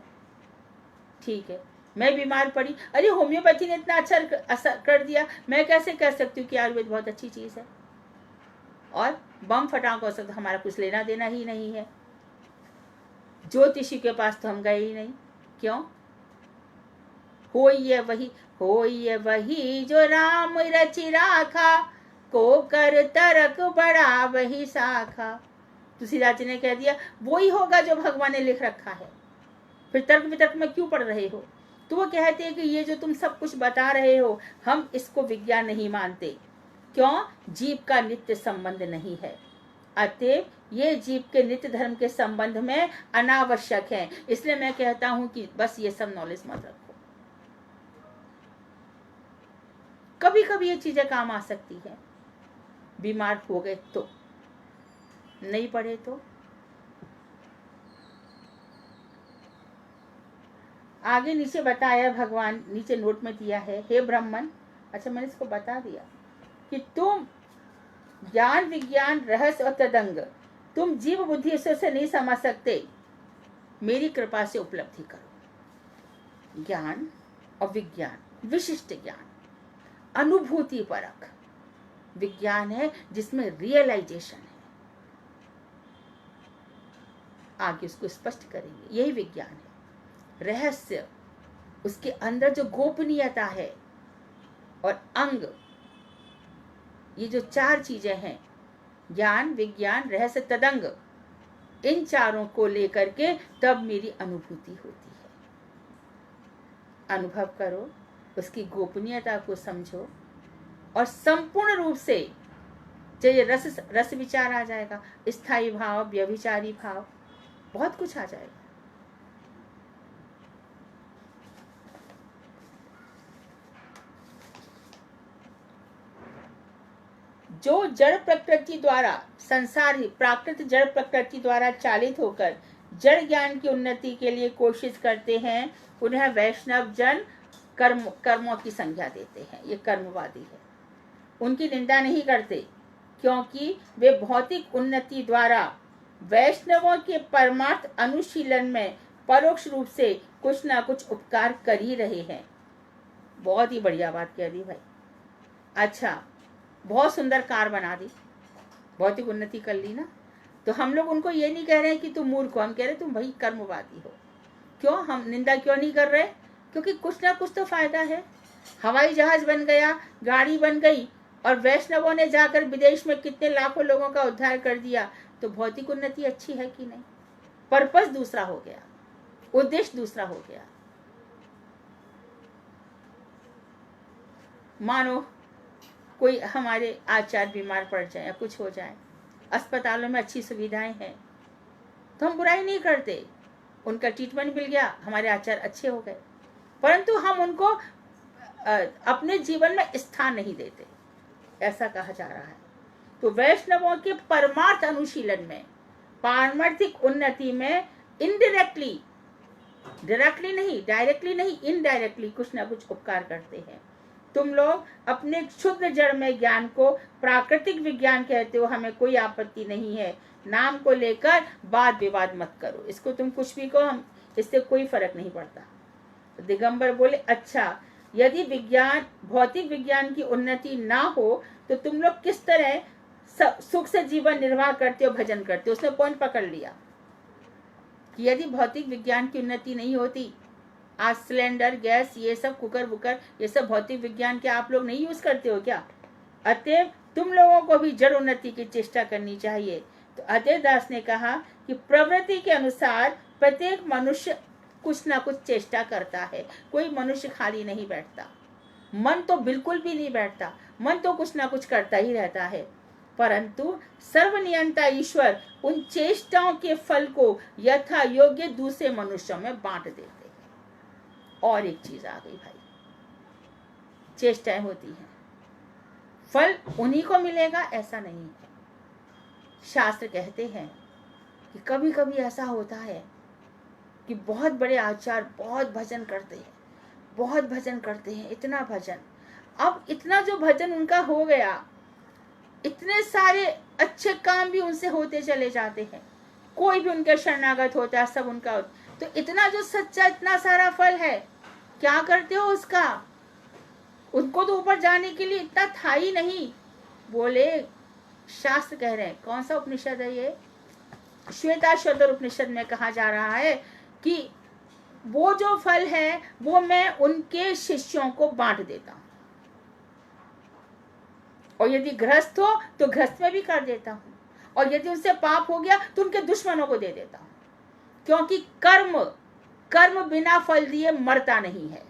ठीक है, मैं बीमार पड़ी, अरे होम्योपैथी ने इतना अच्छा असर कर दिया, मैं कैसे कह सकती हूँ कि आयुर्वेद बहुत अच्छी चीज है? और बम फटाकों से तो हमारा कुछ लेना देना ही नहीं है। ज्योतिषी के पास तो हम गए ही नहीं। क्यों? होइए वही जो राम रचि राखा, को कर तरक बड़ा वही साखा। तुलसीदास जी ने कह दिया वही होगा जो भगवान ने लिख रखा है, फिर तर्क वितर्क में क्यों पढ़ रहे हो? तो वो कहते हैं कि ये जो तुम सब कुछ बता रहे हो, हम इसको विज्ञान नहीं मानते। क्यों? जीव का नित्य संबंध नहीं है, अतएव ये जीव के नित्य धर्म के संबंध में अनावश्यक है। इसलिए मैं कहता हूं कि बस ये सब नॉलेज मत रखो। कभी कभी ये चीजें काम आ सकती है, बीमार हो गए तो, नहीं पढ़े तो। आगे नीचे बताया भगवान, नीचे नोट में दिया है, हे ब्राह्मण, अच्छा मैंने इसको बता दिया कि तुम ज्ञान विज्ञान रहस्य और तदंग तुम जीव बुद्धि से नहीं समझ सकते, मेरी कृपा से उपलब्धि करो। ज्ञान और विज्ञान, विशिष्ट ज्ञान, अनुभूति परक विज्ञान है जिसमें रियलाइजेशन है। आगे उसको स्पष्ट करेंगे। यही विज्ञान है। रहस्य, उसके अंदर जो गोपनीयता है और अंग, ये जो 4 चीजें हैं, ज्ञान, विज्ञान, रहस्य, तदंग, इन चारों को लेकर के तब मेरी अनुभूति होती है। अनुभव करो, उसकी गोपनीयता को समझो और संपूर्ण रूप से चाहिए रस विचार आ जाएगा, स्थायी भाव, व्यभिचारी भाव, बहुत कुछ आ जाएगा। जो जड़ प्रकृति द्वारा, संसार ही प्राकृत जड़ प्रकृति द्वारा चालित होकर जड़ ज्ञान की उन्नति के लिए कोशिश करते हैं, उन्हें वैष्णव जन कर्मों की संज्ञा देते हैं। ये कर्मवादी है। उनकी निंदा नहीं करते, क्योंकि वे भौतिक उन्नति द्वारा वैष्णवों के परमार्थ अनुशीलन में परोक्ष रूप से कुछ ना कुछ उपकार कर ही रहे हैं। बहुत ही बढ़िया बात कह दी भाई। अच्छा, बहुत सुंदर कार बना दी, भौतिक उन्नति कर ली ना, तो हम लोग उनको ये नहीं कह रहे हैं कि तुम मूर्ख हो, हम कह रहे तुम भाई कर्मवादी हो। क्यों हम निंदा क्यों नहीं कर रहे? क्योंकि कुछ ना कुछ तो फायदा है। हवाई जहाज बन गया, गाड़ी बन गई, और वैष्णवों ने जाकर विदेश में कितने लाखों लोगों का उद्धार कर दिया, तो भौतिक उन्नति अच्छी है कि नहीं? पर्पस दूसरा हो गया, उद्देश्य दूसरा हो गया। मानो कोई हमारे आचार्य बीमार पड़ जाए या कुछ हो जाए, अस्पतालों में अच्छी सुविधाएं हैं, तो हम बुराई नहीं करते, उनका ट्रीटमेंट मिल गया, हमारे आचार्य अच्छे हो गए, परंतु हम उनको अपने जीवन में स्थान नहीं देते, ऐसा कहा जा रहा है। तो वैष्णवों के परमार्थ अनुशीलन में, पारमार्थिक उन्नति में इनडायरेक्टली, डायरेक्टली नहीं, डायरेक्टली नहीं, इनडायरेक्टली कुछ ना कुछ उपकार करते हैं। तुम लोग अपने क्षुद्र जड़ में ज्ञान को प्राकृतिक विज्ञान कहते हो, हमें कोई आपत्ति नहीं है। नाम को लेकर वाद विवाद मत करो, इसको तुम कुछ भी कहो, हम इससे कोई फर्क नहीं पड़ता। दिगंबर बोले, अच्छा यदि विज्ञान, भौतिक विज्ञान की उन्नति ना हो तो तुम लोग किस तरह सुख से जीवन निर्वाह करते हो, भजन करते हो? उसने पॉइंट पकड़ लिया कि यदि भौतिक विज्ञान की उन्नति नहीं होती, आज सिलेंडर, गैस, ये सब कुकर वुकर, ये सब भौतिक विज्ञान के आप लोग नहीं यूज करते हो क्या? अतएव तुम लोगों को भी जड़ उन्नति की चेष्टा करनी चाहिए। तो अजय दास ने कहा कि प्रवृत्ति के अनुसार प्रत्येक मनुष्य कुछ ना कुछ चेष्टा करता है, कोई मनुष्य खाली नहीं बैठता, मन तो बिल्कुल भी नहीं बैठता, मन तो कुछ ना कुछ करता ही रहता है, परंतु सर्वनियंता ईश्वर उन चेष्टाओं के फल को यथा योग्य दूसरे मनुष्यों में बांट देते हैं। और एक चीज आ गई भाई, चेष्टाएं होती हैं, फल उन्हीं को मिलेगा ऐसा नहीं है। शास्त्र कहते हैं कि कभी कभी ऐसा होता है कि बहुत बड़े आचार्य बहुत भजन करते हैं, बहुत भजन करते हैं, इतना भजन, अब इतना जो भजन उनका हो गया, इतने सारे अच्छे काम भी उनसे होते चले जाते हैं, कोई भी उनके शरणागत होता है, सब उनका, तो इतना जो सच्चा, इतना सारा फल है, क्या करते हो उसका? उनको तो ऊपर जाने के लिए इतना था ही नहीं। बोले, शास्त्र कह रहे हैं, कौन सा उपनिषद है ये? श्वेताश्वतर उपनिषद में कहा जा रहा है कि वो जो फल है वो मैं उनके शिष्यों को बांट देता हूं, और यदि गृहस्थ हो तो गृहस्थ में भी कर देता हूं, और यदि उनसे पाप हो गया तो उनके दुश्मनों को दे देता हूं, क्योंकि कर्म बिना फल दिए मरता नहीं है।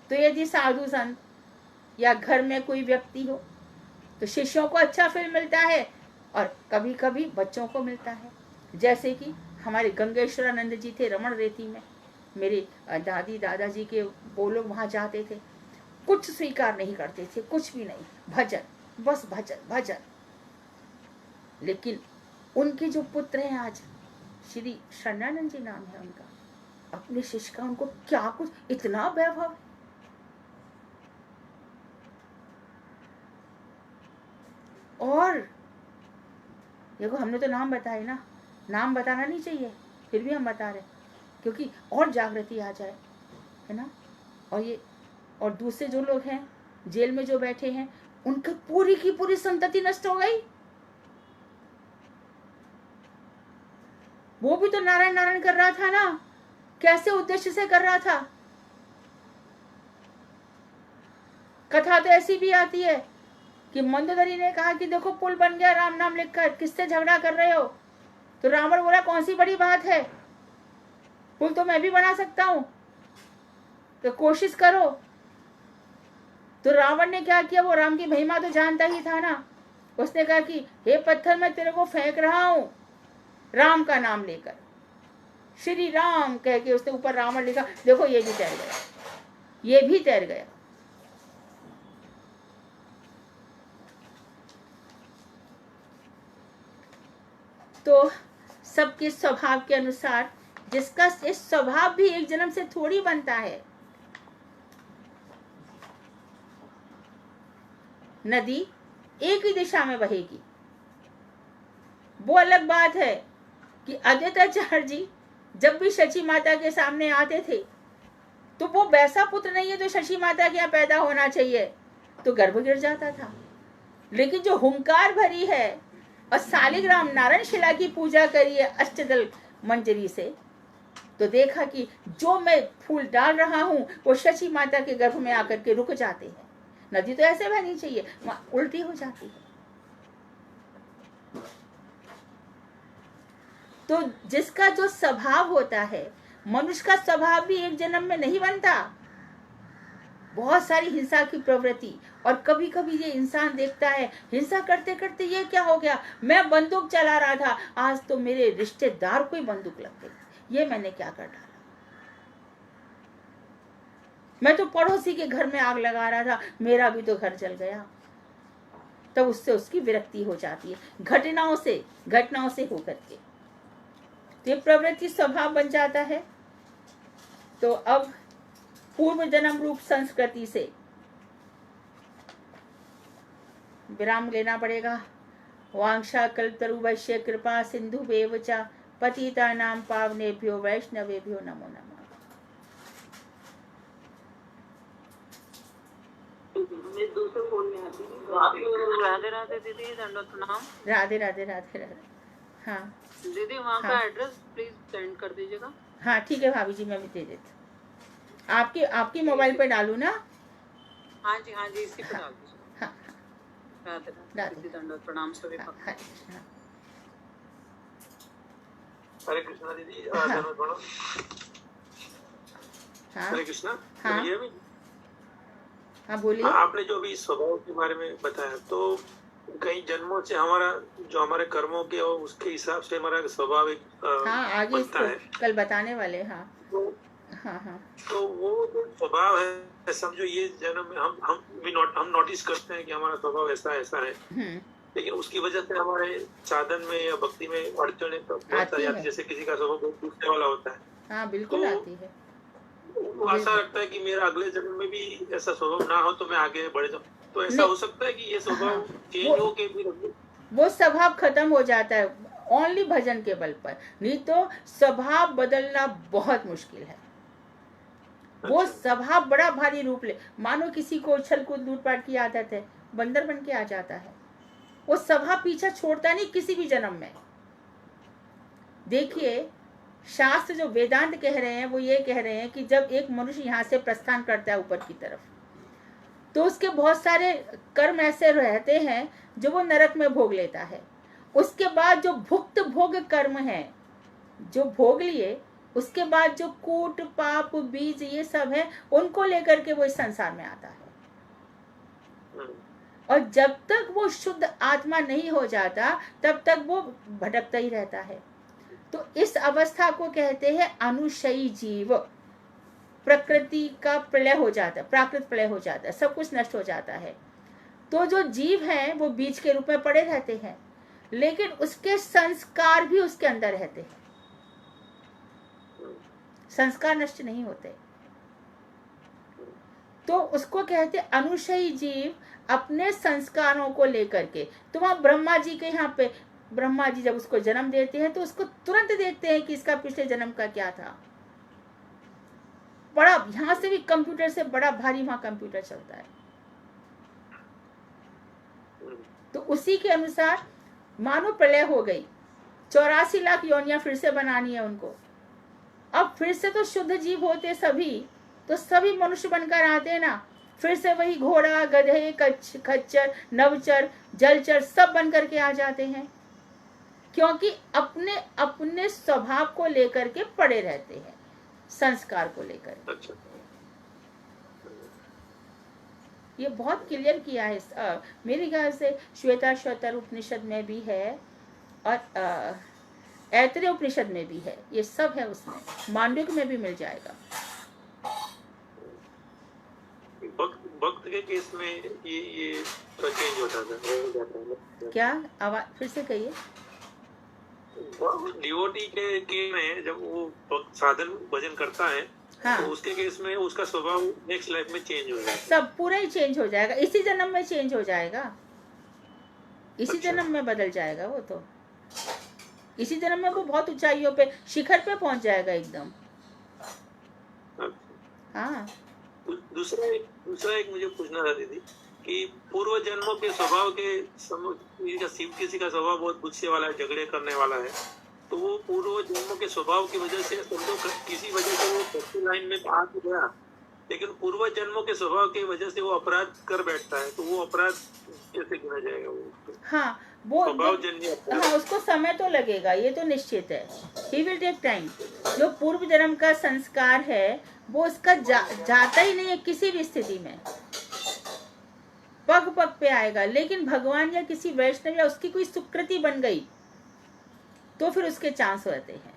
तो यदि साधु संत या घर में कोई व्यक्ति हो तो शिष्यों को अच्छा फल मिलता है, और कभी कभी बच्चों को मिलता है। जैसे कि हमारे गंगेश्वरानंद जी थे रमण रेती में, मेरे दादी दादाजी के वो लोग वहां जाते थे, कुछ स्वीकार नहीं करते थे, कुछ भी नहीं, भजन, बस भजन भजन। लेकिन उनके जो पुत्र हैं आज, श्री शरणानंद जी नाम है उनका, अपने शिष्य का उनको क्या कुछ इतना वैभव, और देखो हमने तो नाम बताए ना, नाम बताना नहीं चाहिए, फिर भी हम बता रहे क्योंकि और जागृति आ जाए, है ना। और ये और दूसरे जो लोग हैं जेल में जो बैठे हैं उनकी पूरी की पूरी संतति नष्ट हो गई। वो भी तो नारायण नारायण कर रहा था ना, कैसे उद्देश्य से कर रहा था। कथा तो ऐसी भी आती है कि मंदोदरी ने कहा कि देखो पुल बन गया राम नाम लिखकर, किससे झगड़ा कर रहे हो। तो रावण बोला कौन सी बड़ी बात है, पुल तो मैं भी बना सकता हूं, तो कोशिश करो। तो रावण ने क्या किया, वो राम की महिमा तो जानता ही था ना, उसने कहा कि हे पत्थर मैं तेरे को फेंक रहा हूं राम का नाम लेकर, श्री राम कह के उसने ऊपर रावण लिखा। देखो ये भी तैर गया, ये भी तैर गया। तो सबके स्वभाव के अनुसार, जिसका इस स्वभाव भी एक जन्म से थोड़ी बनता है। नदी एक ही दिशा में बहेगी, वो अलग बात है कि अद्वैताचार्य जी जब भी शची माता के सामने आते थे तो वो वैसा पुत्र नहीं है जो शची माता के यहाँ पैदा होना चाहिए, तो गर्भ गिर जाता था। लेकिन जो हुंकार भरी है और शालिग्राम नारायण शिला की पूजा करी है अष्टदल मंजरी से, तो देखा कि जो मैं फूल डाल रहा हूं वो शची माता के गर्भ में आकर के रुक जाते हैं। नदी तो ऐसे बहनी चाहिए, वहां उल्टी हो जाती है। तो जिसका जो स्वभाव होता है, मनुष्य का स्वभाव भी एक जन्म में नहीं बनता। बहुत सारी हिंसा की प्रवृत्ति, और कभी कभी ये इंसान देखता है हिंसा करते करते ये क्या हो गया, मैं बंदूक चला रहा था, आज तो मेरे रिश्तेदार को ही बंदूक लग गई, ये मैंने क्या कर डाला। मैं तो पड़ोसी के घर में आग लगा रहा था, मेरा भी तो घर जल गया। तब उससे उसकी विरक्ति हो जाती है, घटनाओं से होकर के ये प्रवृत्ति स्वभाव बन जाता है। तो अब पूर्व जन्म रूप संस्कृति से विराम लेना पड़ेगा। वांछा कल्पतरुभ्यश्च कृपा सिंधुभ्येव च पतितानां पावनेभ्यो वैष्णवेभ्यो नमो नमः। दूसरे फोन में आती है। राधे राधे दीदी, दंडवत प्रणाम। राधे राधे राधे राधे। हाँ दीदी वहाँ का एड्रेस प्लीज सेंड कर दीजिएगा। हाँ ठीक है भाभी जी, मैं भी दे देती। आपकी मोबाइल पे डालू ना? हाँ जी इसी पे डाल दीजिए। हाँ राधे राधे, दंडवत प्रणाम सभी भक्तों। हरे कृष्णा दीदी, हरे कृष्णा। हाँ बोलिए। आपने जो भी स्वभाव के बारे में बताया, तो कई जन्मों से हमारे कर्मों के और उसके हिसाब से हमारा स्वभाव एक आगे इसको कल बताने वाले। हाँ तो वो जो स्वभाव है, समझो ये जन्म में हम नोटिस करते हैं कि हमारा स्वभाव ऐसा है, लेकिन उसकी वजह से हमारे साधन में या भक्ति में अड़चने बहुत सारी आती है। जैसे किसी का स्वभाव बहुत दूसरे वाला होता है। हाँ बिल्कुल आती है। वो आशा रखता है कि मेरा अगले जन्म में भी ऐसा स्वभाव ना हो तो मैं आगे बढ़ जाऊं, तो ऐसा हो सकता है कि ये स्वभाव चेंज हो के भी वो स्वभाव खत्म हो जाता है ओनली भजन के बल पर, नहीं तो स्वभाव बदलना बहुत मुश्किल है। वो स्वभाव बड़ा भारी रूप ले, मानो किसी को उछल कूद लूटपाट की आदत है, बंदर बन के आ जाता है। वो स्वभाव पीछा छोड़ता नहीं किसी भी जन्म में। देखिए शास्त्र जो वेदांत कह रहे हैं वो ये कह रहे हैं कि जब एक मनुष्य यहाँ से प्रस्थान करता है ऊपर की तरफ, तो उसके बहुत सारे कर्म ऐसे रहते हैं जो वो नरक में भोग लेता है। उसके बाद जो भुक्त भोग कर्म है, जो भोग लिए, उसके बाद जो कूट पाप बीज ये सब है, उनको लेकर के वो इस संसार में आता है। और जब तक वो शुद्ध आत्मा नहीं हो जाता तब तक वो भटकता ही रहता है। तो इस अवस्था को कहते हैं अनुशयी जीव। प्रकृति का प्रलय हो जाता है, प्राकृत प्रलय हो जाता है, सब कुछ नष्ट हो जाता है। तो जो जीव हैं वो बीज के रूप में पड़े रहते हैं, लेकिन उसके संस्कार भी उसके अंदर रहते हैं, संस्कार नष्ट नहीं होते। तो उसको कहते अनुशयी जीव अपने संस्कारों को लेकर के। तो वहाँ ब्रह्मा जी के यहाँ पे ब्रह्मा जी जब उसको जन्म देते हैं तो उसको तुरंत देखते हैं कि इसका पिछले जन्म का क्या था। बड़ा यहाँ से भी कंप्यूटर से बड़ा भारी वहाँ कंप्यूटर चलता है। तो उसी के अनुसार मानो प्रलय हो गई, 84 लाख योनियां फिर से बनानी है उनको। अब फिर से तो शुद्ध जीव होते सभी, तो सभी मनुष्य बनकर आते ना, फिर से वही घोड़ा, गधे, खच्चर, नवचर, जलचर सब बन करके आ जाते हैं, क्योंकि अपने अपने स्वभाव को लेकर के पड़े रहते हैं, संस्कार को लेकर। अच्छा। ये बहुत क्लियर किया है मेरे ख्याल से श्वेता श्वेतर उपनिषद में भी है और ऐतरेय उपनिषद में भी है, ये सब है उसमें, मांडव्य में भी मिल जाएगा। भक्त के केस में ये चेंज होता था। क्या आवाज फिर से कहिए। डिवोटी के में जब वो साधन भजन करता है, हाँ, तो उसके केस में उसका स्वभाव नेक्स्ट लाइफ में चेंज हो जाएगा, सब पूरा ही चेंज हो जाएगा, इसी जन्म में चेंज हो जाएगा, इसी अच्छा। जन्म में बदल जाएगा वो, तो इसी जन्म में वो बहुत ऊंचाइयों पे, शिखर पे पहुंच जाएगा एकदम। हाँ। दूसरा एक मुझे पूछना था दीदी कि पूर्व जन्मों के स्वभाव के किसी का स्वभाव बहुत गुस्से वाला है, झगड़े करने वाला है, तो वो पूर्व जन्मों के स्वभाव की वजह से समझो किसी वजह से वो भक्ति लाइन में आ तो गया, लेकिन पूर्व जन्मों के स्वभाव की वजह से वो अपराध कर बैठता है, तो वो अपराध कैसे गिना जाएगा? वो हाँ वो हाँ, उसको समय तो लगेगा, ये तो निश्चित है, ही विल टेक टाइम। जो पूर्व जन्म का संस्कार है वो उसका जाता ही नहीं है किसी भी स्थिति में, पग पग पे आएगा। लेकिन भगवान या किसी वैष्णव या उसकी कोई सुकृति बन गई तो फिर उसके चांस रहते हैं।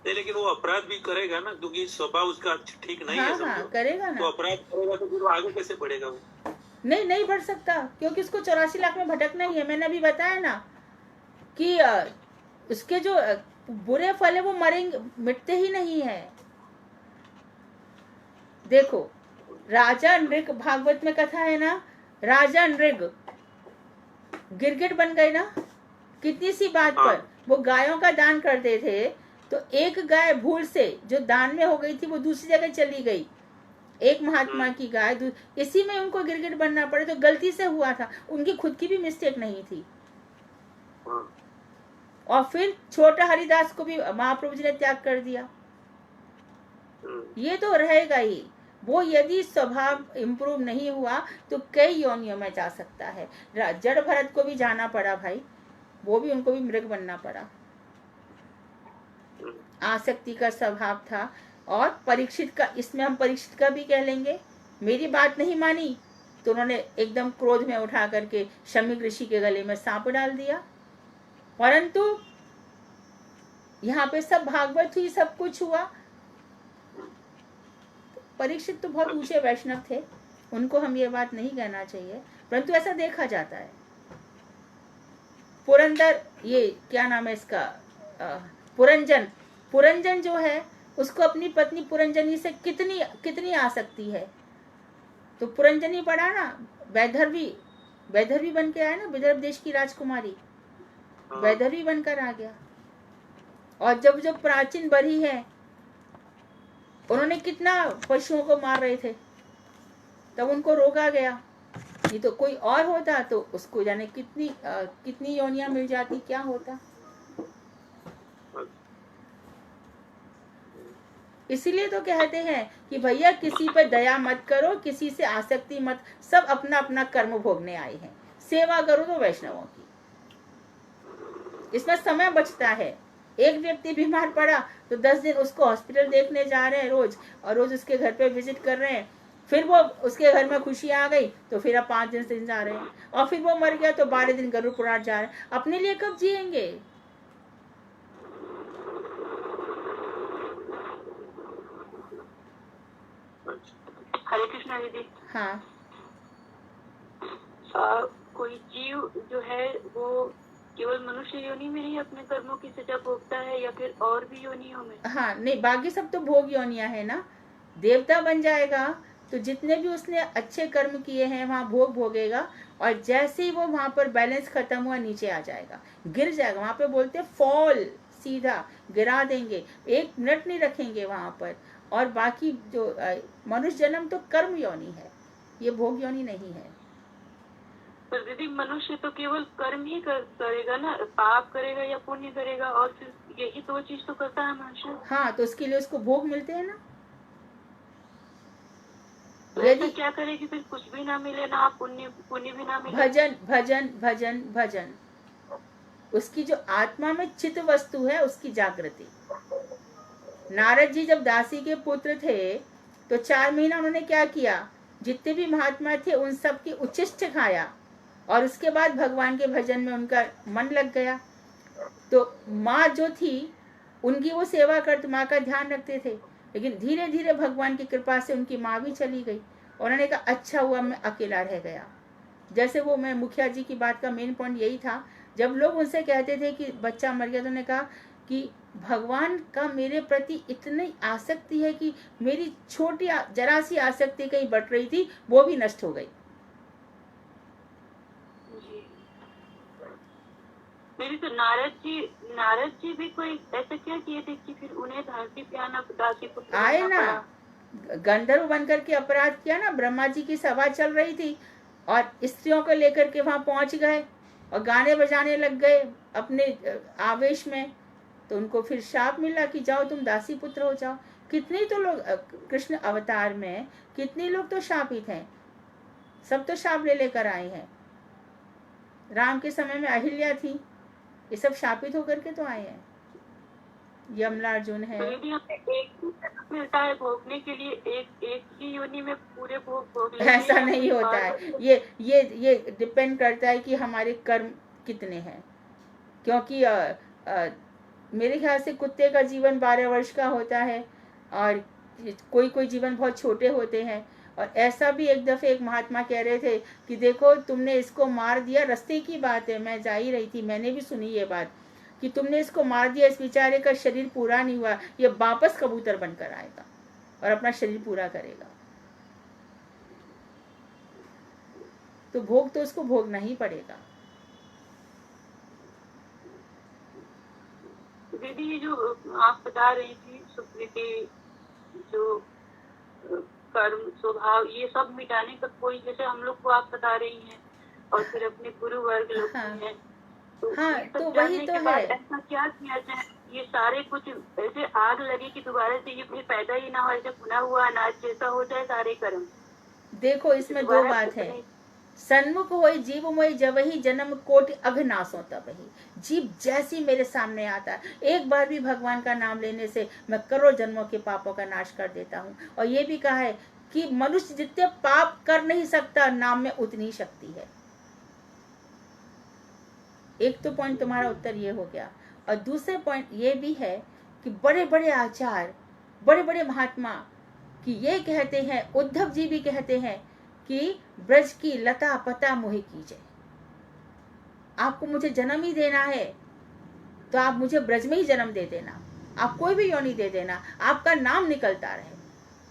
लेकिन वो अपराध भी करेगा ना, क्योंकि स्वभाव उसका ठीक नहीं है। हाँ, करेगा ना, तो अपराध करेगा तो फिर वो आगे कैसे बढ़ेगा? वो नहीं बढ़ सकता, क्योंकि उसको 84 लाख में भटकना ही है। मैंने अभी बताया ना कि उसके जो बुरे फल है वो मरेंगे, मिटते ही नहीं है। देखो राजा नृग, भागवत में कथा है ना, राजा नृग गिरगिट बन गए ना, कितनी सी बात पर वो गायों का दान करते थे, तो एक गाय भूल से जो दान में हो गई थी वो दूसरी जगह चली गई, एक महात्मा की गाय, इसी में उनको गिरगिट बनना पड़े, तो गलती से हुआ था, उनकी खुद की भी मिस्टेक नहीं थी। और फिर छोटा हरिदास को भी महाप्रभु जी ने त्याग कर दिया। ये तो रहेगा ही, वो यदि स्वभाव इम्प्रूव नहीं हुआ तो कई योनियों में जा सकता है। जड़ भरत को भी जाना पड़ा भाई, वो भी, उनको भी मृग बनना पड़ा, आसक्ति का स्वभाव था। और परीक्षित का, इसमें हम परीक्षित का भी कह लेंगे, मेरी बात नहीं मानी तो उन्होंने एकदम क्रोध में उठा करके शमीक ऋषि के गले में सांप डाल दिया। परंतु यहाँ पे सब भागवत हुई, सब कुछ हुआ। परीक्षित तो बहुत ऊंचे वैष्णव थे, उनको हम ये बात नहीं कहना चाहिए, परंतु ऐसा देखा जाता है। पुरंदर, ये क्या नाम है इसका, पुरंजन जो है, उसको अपनी पत्नी पुरंजनी से कितनी आसक्ति है। तो पुरंजनी पढ़ा ना, वैदर्भी बन के आया ना, विदर्भ देश की राजकुमारी वैदर्भी बनकर आ गया। और जब जो प्राचीन बरी है, उन्होंने कितना पशुओं को मार रहे थे, तब उनको रोका गया। ये तो कोई और होता तो उसको जाने कितनी योनियां मिल जाती, क्या होता। इसीलिए तो कहते हैं कि भैया किसी पर दया मत करो, किसी से आसक्ति मत, सब अपना अपना कर्म भोगने आए हैं, सेवा करो तो वैष्णवों की। इसमें समय बचता है। एक व्यक्ति बीमार पड़ा तो 10 दिन उसको हॉस्पिटल देखने जा रहे हैं रोज, और रोज उसके घर पे विजिट कर रहे हैं, फिर वो उसके घर में खुशी आ गई तो फिर अब 5 दिन से जा रहे हैं, और फिर वो मर गया तो 12 दिन गरुड़ पुराण जा रहे हैं। अपने लिए कब जिएंगे? हरे कृष्णा दीदी। हाँ, कोई जीव जो है वो केवल मनुष्य योनि में ही अपने कर्मों की सजा भोगता है या फिर और भी योनियों में? हाँ, नहीं, बाकी सब तो भोग योनियां है ना। देवता बन जाएगा तो जितने भी उसने अच्छे कर्म किए हैं वहाँ भोग भोगेगा, और जैसे ही वो वहाँ पर बैलेंस खत्म हुआ नीचे आ जाएगा, गिर जाएगा। वहाँ पे बोलते फॉल, सीधा गिरा देंगे, 1 मिनट नहीं रखेंगे वहाँ पर। और बाकी जो मनुष्य जन्म तो कर्म योनि है, ये भोग योनि नहीं है। पर दीदी मनुष्य तो केवल कर्म ही करेगा ना, पाप करेगा या पुण्य करेगा, और फिर यही 2 चीज तो करता है मनुष्य। हाँ, तो उसके लिए उसको भोग मिलते हैं ना। तो ऐसा क्या करे कि फिर कुछ भी ना मिले, ना पुण्य भी ना मिले? भजन भजन भजन भजन, उसकी जो आत्मा में चित वस्तु है उसकी जागृति। नारद जी जब दासी के पुत्र थे तो 4 महीना उन्होंने क्या किया, जितने भी महात्मा थे उन सब की उच्छिष्ट खाया, और उसके बाद भगवान के भजन में उनका मन लग गया। तो माँ जो थी उनकी वो सेवा करते, माँ का ध्यान रखते थे, लेकिन धीरे धीरे भगवान की कृपा से उनकी माँ भी चली गई। उन्होंने कहा अच्छा हुआ मैं अकेला रह गया। जैसे वो मैं मुखिया जी की बात का मेन पॉइंट यही था, जब लोग उनसे कहते थे कि बच्चा मर गया तो उन्होंने कहा कि भगवान का मेरे प्रति इतनी आसक्ति है कि मेरी छोटी जरा सी आसक्ति कहीं बढ़ रही थी, वो भी नष्ट हो गई। मेरी तो नारद जी भी कोई ऐसा क्या किए थे कि फिर उन्हें धरती पे आना, दासी पुत्र आए ना, गंधर्व बनकर के अपराध किया ना। ब्रह्मा जी की सभा चल रही थी और स्त्रियों को लेकर के वहां पहुंच गए और गाने बजाने लग गए अपने आवेश में, तो उनको फिर शाप मिला कि जाओ तुम दासी पुत्र हो जाओ। कितने तो लोग कृष्ण अवतार में, कितने लोग तो शापित हैं, सब तो शाप ले लेकर आए हैं। राम के समय में अहिल्या थी, ये सब शापित होकर के तो आए हैं। यमलार्जुन है। एक मिलता है भोगने के लिए, एक ही योनि में पूरे भोग ऐसा नहीं होता है। ये डिपेंड करता है कि हमारे कर्म कितने हैं, क्योंकि मेरे ख्याल से कुत्ते का जीवन 12 वर्ष का होता है और कोई जीवन बहुत छोटे होते हैं। और ऐसा भी एक दफे एक महात्मा कह रहे थे कि देखो तुमने इसको मार दिया, रास्ते की बात है, मैं जा ही रही थी, मैंने भी सुनी ये बात कि तुमने इसको मार दिया, इस बेचारे का शरीर पूरा नहीं हुआ, ये वापस कबूतर बनकर आएगा और अपना शरीर पूरा करेगा। तो भोग तो उसको भोगना ही पड़ेगा। दीदी ये जो आप बता रही थी सुकृति, जो कर्म स्वभाव, ये सब मिटाने का कोई, जैसे हम लोग को आप बता रही हैं और फिर अपने गुरु वर्ग लोग हैं, तो वही तो है। ऐसा क्या किया जाए ये सारे कुछ ऐसे आग लगे कि दोबारा से ये पैदा ही ना हो, ऐसे भुना हुआ अनाज जैसा हो जाए सारे कर्म। देखो इसमें 2 बात है। सन्मुख होई जीव मोई जवही जन्म कोटि अघनासों तबही। जीव जैसी मेरे सामने आता है, एक बार भी भगवान का नाम लेने से मैं करोड़ जन्मों के पापों का नाश कर देता हूँ। और ये भी कहा है कि मनुष्य जितने पाप कर नहीं सकता, नाम में उतनी शक्ति है। एक तो पॉइंट तुम्हारा उत्तर ये हो गया। और दूसरे पॉइंट ये भी है कि बड़े बड़े आचार्य, बड़े बड़े महात्मा कि ये कहते हैं, उद्धव जी भी कहते हैं कि ब्रज की लता पता मोहे कीजिए। आपको मुझे जन्म ही देना है तो आप मुझे ब्रज में ही जन्म दे देना, आप कोई भी योनि दे देना, आपका नाम निकलता रहे।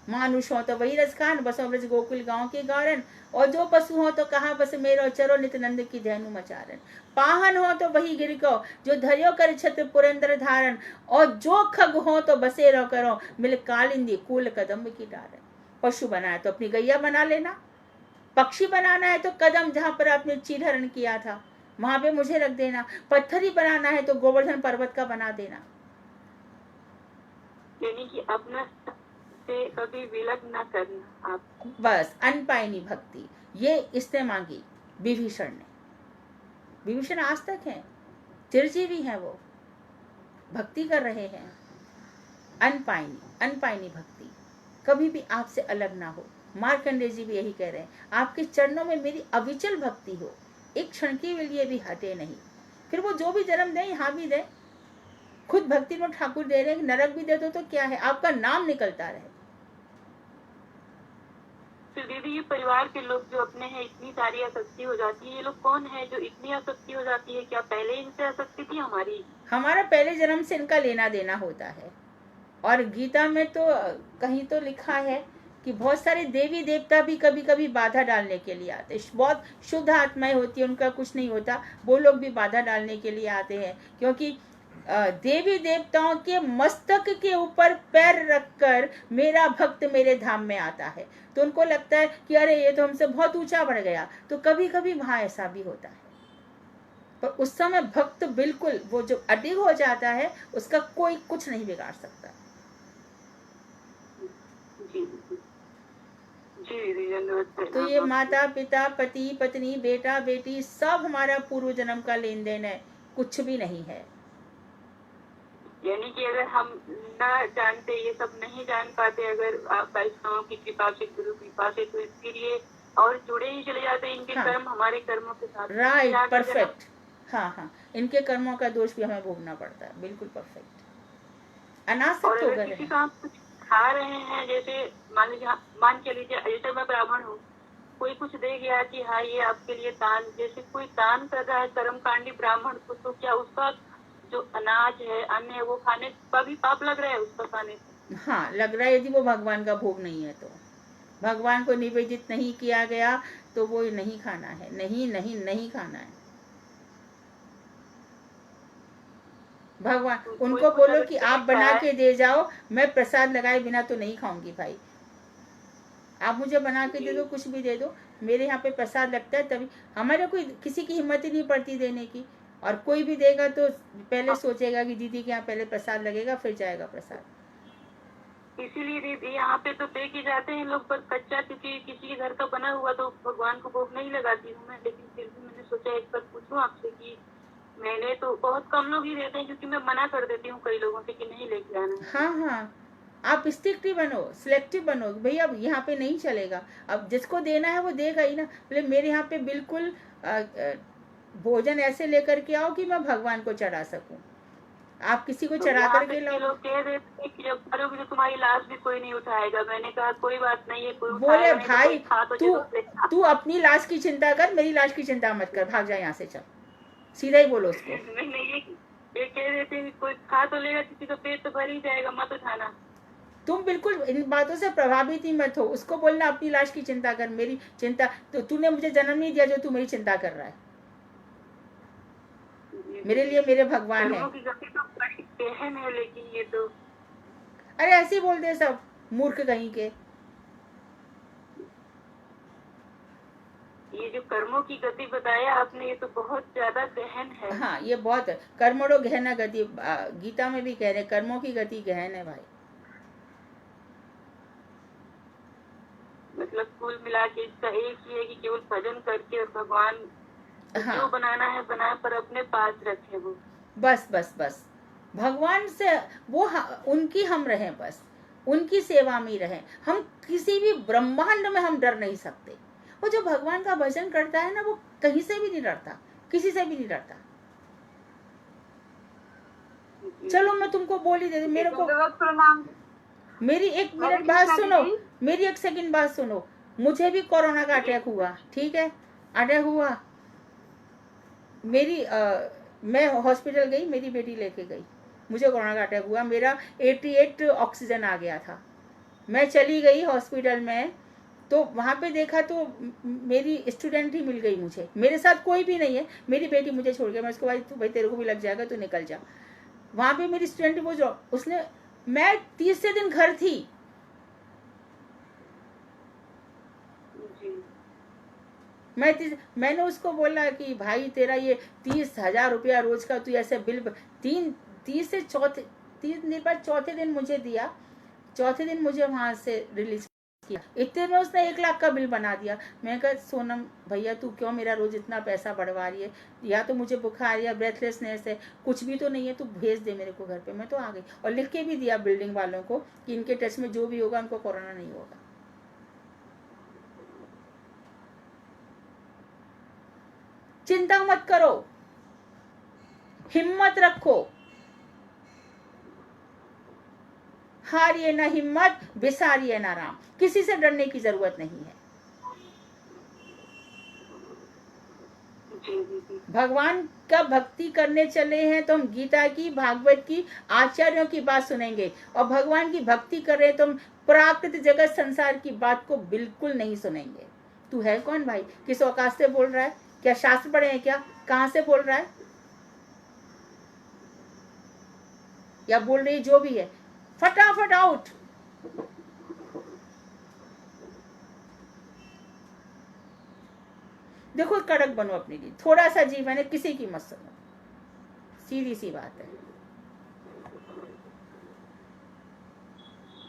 मानुष हो तो वही रसखान, बसो ब्रज गोकुल गांव के गौरन, और जो पशु हो तो कहा बस मेरो चरो नित नंद की धैनु मचारन। पाहन हो तो वही गिर को जो धरियो कर छत्र पुरेंद्र धारण, और जो खग हो तो बसेरो करो मिल कालिंदी कूल कदम की डारन। पशु बनाए तो अपनी गैया बना लेना, पक्षी बनाना है तो कदम जहां पर आपने चीरहरण किया था वहां पे मुझे रख देना, पत्थर ही बनाना है तो गोवर्धन पर्वत का बना देना। यानी कि अपना से कभी विलग न करना आप। बस अनपायनी भक्ति ये इसने मांगी विभीषण ने। विभीषण आज तक है, चिरजीवी है, वो भक्ति कर रहे हैं। अनपायनी भक्ति कभी भी आपसे अलग ना हो। मार्कंडेय जी भी यही कह रहे हैं, आपके चरणों में मेरी अविचल भक्ति हो, एक क्षण के लिए भी हटे नहीं। फिर वो जो भी जन्म दे, यहाँ भी दे, खुद भक्ति में ठाकुर दे रहे हैं, नरक भी दे दो तो क्या है, आपका नाम निकलता रहे। तो दीदी ये परिवार के लोग जो अपने हैं, इतनी सारी आसक्ति हो जाती है, ये लोग कौन है जो इतनी आसक्ति हो जाती है? क्या पहले इनसे आसक्ति थी हमारी? हमारा पहले जन्म से इनका लेना देना होता है। और गीता में तो कहीं तो लिखा है कि बहुत सारे देवी देवता भी कभी कभी बाधा डालने के लिए आते हैं। बहुत शुद्ध आत्माएं होती है, उनका कुछ नहीं होता, वो लोग भी बाधा डालने के लिए आते हैं, क्योंकि देवी देवताओं के मस्तक के ऊपर पैर रखकर मेरा भक्त मेरे धाम में आता है, तो उनको लगता है कि अरे ये तो हमसे बहुत ऊंचा बढ़ गया। तो कभी कभी वहां ऐसा भी होता है, पर उस समय भक्त बिल्कुल वो जो अडिग हो जाता है उसका कोई कुछ नहीं बिगाड़ सकता। तो ये माता पिता पति पत्नी बेटा बेटी सब हमारा पूर्व जन्म का लेन देन है, कुछ भी नहीं है। यानी कि अगर हम ना जानते, ये सब नहीं जान पाते, अगर वैष्णवों की कृपा से, गुरु कृपा से, तो इसके लिए और जुड़े ही चले जाते हैं। इनके कर्म हमारे कर्मों के साथ। Right, perfect. हाँ, इनके कर्मों का दोष भी हमें भोगना पड़ता है। बिल्कुल परफेक्ट। अनासक्त हो गए। किसी का कुछ खा रहे हैं, जैसे मान के लीजिए, जैसे मैं ब्राह्मण हूँ, कोई कुछ दे गया कि हाँ ये आपके लिए दान, जैसे कोई दान कर रहा है कर्मकांडी ब्राह्मण को, तो क्या उसका जो अनाज है, अन्न है, वो खाने का भी पाप लग रहा है उसका खाने से? हाँ, लग रहा है। यदि वो भगवान का भोग नहीं है तो, भगवान को निवेदित नहीं किया गया तो वो नहीं खाना है। नहीं खाना है। भगवान उनको बोलो कि आप बना के दे जाओ, मैं प्रसाद लगाए बिना तो नहीं खाऊंगी भाई। आप मुझे बना के दे दो, कुछ भी दे दो, मेरे यहाँ पे प्रसाद लगता है तभी। हमारे कोई किसी की हिम्मत ही नहीं पड़ती देने की, और कोई भी देगा तो पहले सोचेगा कि दीदी के यहाँ पहले प्रसाद लगेगा फिर जाएगा प्रसाद। इसीलिए दीदी यहाँ पे तो दे के जाते हैं लोग, पर कच्चा, क्योंकि किसी के घर का बना हुआ तो भगवान को भोग नहीं लगाती हूँ मैं। लेकिन फिर भी मैंने सोचा एक बार पूछूं आपसे कि मैंने तो बहुत कम लोग ही देते हैं, क्योंकि मैं मना कर देती हूँ कई लोगों से कि नहीं लेके आना। हाँ, आप स्ट्रिक्टिव बनो, सिलेक्टिव बनो, भैया अब यहाँ पे नहीं चलेगा, अब जिसको देना है वो देगा ही ना। बोले मेरे यहाँ पे बिल्कुल भोजन ऐसे लेकर के आओ कि मैं भगवान को चढ़ा सकूं। आप किसी को चढ़ा करके लाओ। लोग कह देते कि जब करोगे तो तुम्हारी लाश भी कोई नहीं उठाएगा। मैंने कहा कोई बात नहीं है, कोई बोले भाई तो तू अपनी लाश की चिंता कर, मेरी लाश की चिंता मत कर, भाग जा यहाँ से, चल। सीधा ही बोलो उसको। नहीं, ये कह देते हैं कोई खा तो लेगा, किसी का पेट तो भर ही जाएगा, मत उठाना। तुम बिल्कुल इन बातों से प्रभावित ही मत हो। उसको बोलना अपनी लाश की चिंता कर, मेरी चिंता तो तूने मुझे जन्म नहीं दिया जो तू मेरी चिंता कर रहा है। मेरे लिए मेरे भगवान है। गहन है, लेकिन ये तो अरे ऐसे ही बोलते सब मूर्ख कहीं के। ये जो कर्मों की गति बताया आपने, ये तो बहुत ज्यादा गहन है। हाँ, ये बहुत कर्मणो गहना गति, गीता में भी कह रहे कर्मों की गति गहन है भाई। मतलब कुल मिला के इसका एक ही है कि केवल भजन करके और भगवान जो बनाना है बनाए, पर अपने पास रखे वो। बस भगवान से वो उनकी हम रहें, बस उनकी सेवा में ही रहें। हम किसी भी ब्रह्मांड में हम डर नहीं सकते। वो जो भगवान का भजन करता है ना, वो कहीं से भी नहीं डरता, किसी से भी नहीं डरता। चलो मैं तुमको बोल ही देती, मेरे को मेरी एक मिनट बात सुनो, मेरी एक सेकंड बात सुनो। मुझे भी कोरोना का अटैक हुआ, ठीक है, अटैक हुआ मेरी मैं हॉस्पिटल गई, मेरी बेटी लेके गई, मुझे कोरोना का अटैक हुआ, मेरा 88 ऑक्सीजन आ गया था। मैं चली गई हॉस्पिटल में, तो वहाँ पे देखा तो मेरी स्टूडेंट ही मिल गई मुझे, मेरे साथ कोई भी नहीं है, मेरी बेटी मुझे छोड़ गया। मैं उसको भाई तेरे को भी लग जाएगा, तू निकल जा। वहाँ पे मेरी स्टूडेंट वो जो उसने, मैं तीसरे दिन घर थी। मैंने उसको बोला कि भाई तेरा ये 30,000 रुपया रोज का तू ऐसे बिल 3 दिन बाद चौथे दिन मुझे दिया। चौथे दिन मुझे वहां से रिलीज किया। इतने में उसने 1 लाख का बिल बना दिया। मैं कहा सोनम भैया तू क्यों मेरा रोज इतना पैसा बढ़वा रही है, या तो मुझे बुखार या ब्रेथलेसनेस है, कुछ भी तो नहीं है, तू भेज दे मेरे को घर पे। मैं तो आ गई और लिख के भी दिया बिल्डिंग वालों को कि इनके टच में जो भी होगा उनको कोरोना नहीं होगा। चिंता मत करो, हिम्मत रखो, हारिए ना हिम्मत, बिसारिए ना राम। किसी से डरने की जरूरत नहीं है। जी जी। भगवान का भक्ति करने चले हैं तो हम गीता की, भागवत की, आचार्यों की बात सुनेंगे, और भगवान की भक्ति कर रहे हैं तो हम प्राकृत जगत संसार की बात को बिल्कुल नहीं सुनेंगे। तू है कौन भाई, किस औकात से बोल रहा है, क्या शास्त्र पढ़े हैं क्या, कहाँ से बोल रहा है, या बोल रही जो भी है, फटाफट आउट। देखो कड़क बनो अपने लिए, थोड़ा सा जीवन है, किसी की मत सुनो, सीधी सी बात है।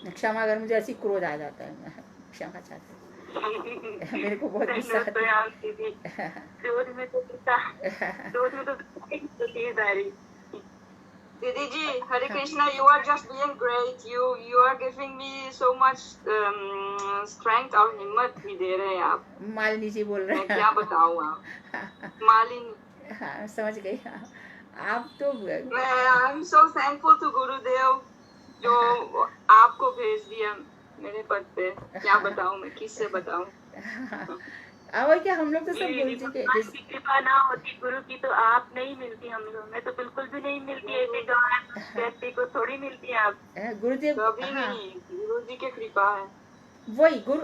क्षमा अगर मुझे ऐसी क्रोध आ जाता है, मैं क्षमा चाहती हूँ। मेरे को बहुत गुस्सा आता है। Didi ji, Hare Krishna, you are just being great. You are giving me so much strength और हिम्मत भी दे रहे हैं आप। मालिनी जी बोल रहे हैं। मैं क्या बताऊँ आप? मालिनी। हाँ समझ गई। आप तो I am so thankful to गुरुदेव जो आपको भेज दिया मेरे पद पे। क्या बताऊँ मैं, किससे बताऊँ? अब क्या हम लोग तो सब गुरु जी के कृपा ना होती गुरु की तो आप नहीं मिलती हम लोग, मैं तो बिल्कुल भी नहीं मिलती, ऐसे व्यक्ति को थोड़ी मिलती है आप। गुरु जी कभी नहीं, गुरु जी की कृपा है। वही गुरु,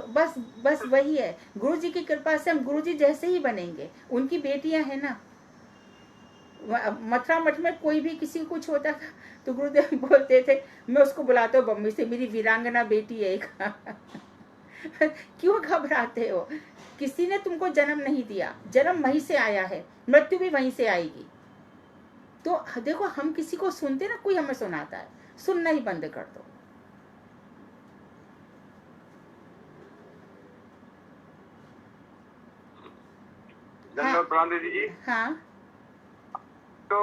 बस वही है, गुरु जी की कृपा से हम गुरु जी जैसे ही बनेंगे। उनकी बेटियां हैं ना, मथुरा मठ में कोई भी किसी को कुछ होता था तो गुरुदेव बोलते थे, मैं उसको बुलाता हूँ बम्बई से, मेरी वीरांगना बेटी है एक। क्यों घबराते हो, किसी ने तुमको जन्म नहीं दिया, जन्म वहीं से आया है, मृत्यु भी वहीं से आएगी। तो देखो हम किसी को सुनते ना, कोई हमें सुनाता है, सुनना ही बंद कर दो। प्रणाम दीदी जी। हाँ तो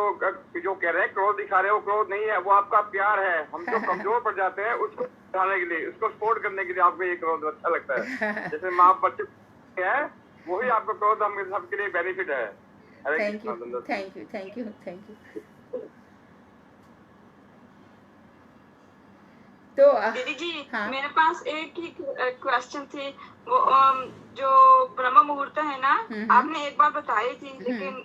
जो कह रहे हैं क्रोध दिखा रहे हो, क्रोध नहीं है, वो आपका प्यार है। हम जो कमजोर पड़ जाते हैं उसको दिखाने के लिए, उसको सपोर्ट करने के लिए आपको ये क्रोध अच्छा लगता है। जैसे माँ बच्चे हैं, वही आपका क्रोध हम सबके लिए बेनिफिट है। Thank you thank you thank you thank you. तो दीदी जी हाँ? मेरे पास एक ही क्वेश्चन थी, वो जो ब्रह्म मुहूर्त है ना, आपने एक बार बताई थी, लेकिन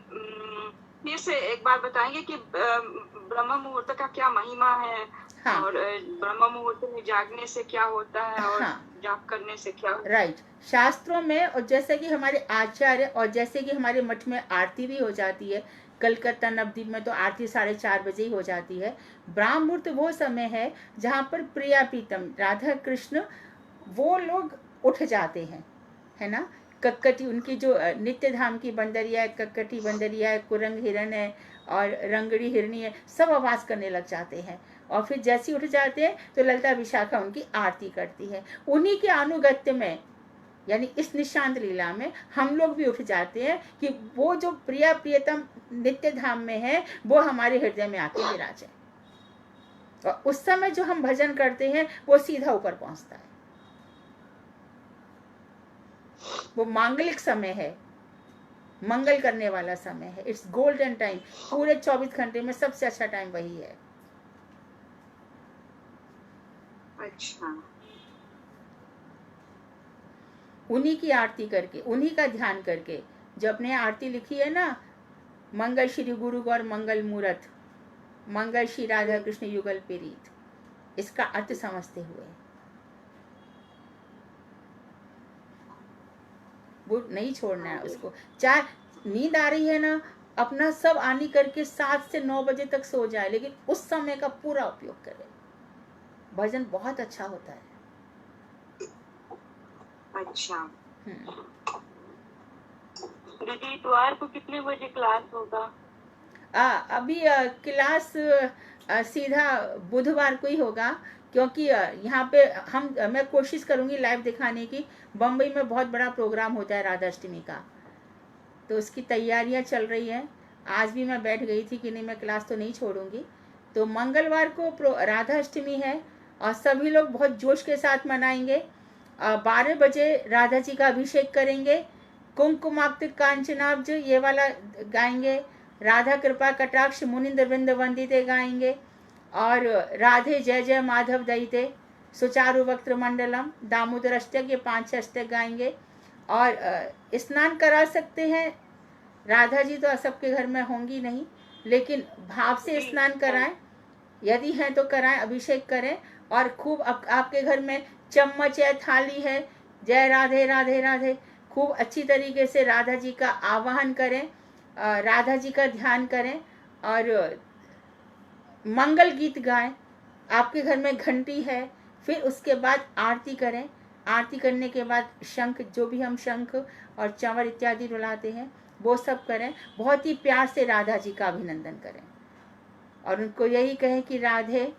फिर से एक बार बताएंगे कि ब्रह्म मुहूर्त का क्या महिमा है? हाँ। और ब्रह्म मुहूर्त में जागने से क्या होता है और जाग करने से क्या होता है? राइट, शास्त्रों में, और जैसे कि हमारे आचार्य, और जैसे कि हमारे मठ में आरती भी हो जाती है, कलकत्ता नवद्वीप में तो आरती 4:30 बजे ही हो जाती है। ब्राह्म मुहूर्त वो समय है जहाँ पर प्रिया प्रीतम राधा कृष्ण वो लोग उठ जाते हैं, है ना। कक्कटी, उनकी जो नित्य धाम की बंदरिया है, कक्कटी बंदरिया है, कुरंग हिरन है और रंगड़ी हिरनी है, सब आवाज करने लग जाते हैं। और फिर जैसे ही उठ जाते हैं तो ललिता विशाखा उनकी आरती करती है। उन्हीं के अनुगत्य में, यानी इस निशांत लीला में हम लोग भी उठ जाते हैं कि वो जो प्रिया प्रियतम नित्य धाम में है वो हमारे हृदय में आके विराजे, और उस समय जो हम भजन करते हैं वो सीधा ऊपर पहुंचता है। वो मांगलिक समय है, मंगल करने वाला समय है। इट्स गोल्डन टाइम, पूरे 24 घंटे में सबसे अच्छा टाइम वही है। अच्छा, उन्हीं की आरती करके, उन्हीं का ध्यान करके, जो अपने आरती लिखी है ना, मंगल श्री गुरु गौर मंगल मूरत, मंगल श्री राधा कृष्ण युगल प्रीत, इसका अर्थ समझते हुए वो नहीं छोड़ना है उसको। चाहे नींद आ रही है ना, अपना सब आनी करके 7 से 9 बजे तक सो जाए, लेकिन उस समय का पूरा उपयोग करे। भजन बहुत अच्छा होता है। अच्छा दीदी, इतवार को कितने बजे क्लास होगा? अभी क्लास सीधा बुधवार को ही होगा, क्योंकि यहाँ पे मैं कोशिश करूंगी लाइव दिखाने की। बम्बई में बहुत बड़ा प्रोग्राम होता है राधा अष्टमी का, तो उसकी तैयारियां चल रही हैं। आज भी मैं बैठ गई थी कि नहीं, मैं क्लास तो नहीं छोड़ूंगी। तो मंगलवार को राधा अष्टमी है और सभी लोग बहुत जोश के साथ मनाएंगे। 12 बजे राधा जी का अभिषेक करेंगे, कुमकुमाक्त कांचनाब्ज ये वाला गाएंगे, राधा कृपा कटाक्ष मुनिंद्र वृंद वंदिते गाएंगे, और राधे जय जय माधव दयिते, सुचारु वक्त्र मंडलम, दामोदर अष्टक, ये 5-6 अष्टक गाएंगे। और स्नान करा सकते हैं राधा जी तो सबके घर में होंगी नहीं, लेकिन भाव से स्नान कराएं, यदि हैं तो कराएं, अभिषेक करें। और खूब आपके घर में चम्मच है, थाली है, जय राधे राधे राधे, खूब अच्छी तरीके से राधा जी का आवाहन करें, राधा जी का ध्यान करें और मंगल गीत गाएं। आपके घर में घंटी है, फिर उसके बाद आरती करें। आरती करने के बाद शंख, जो भी हम शंख और चावल इत्यादि रुलाते हैं वो सब करें। बहुत ही प्यार से राधा जी का अभिनंदन करें और उनको यही कहें कि राधे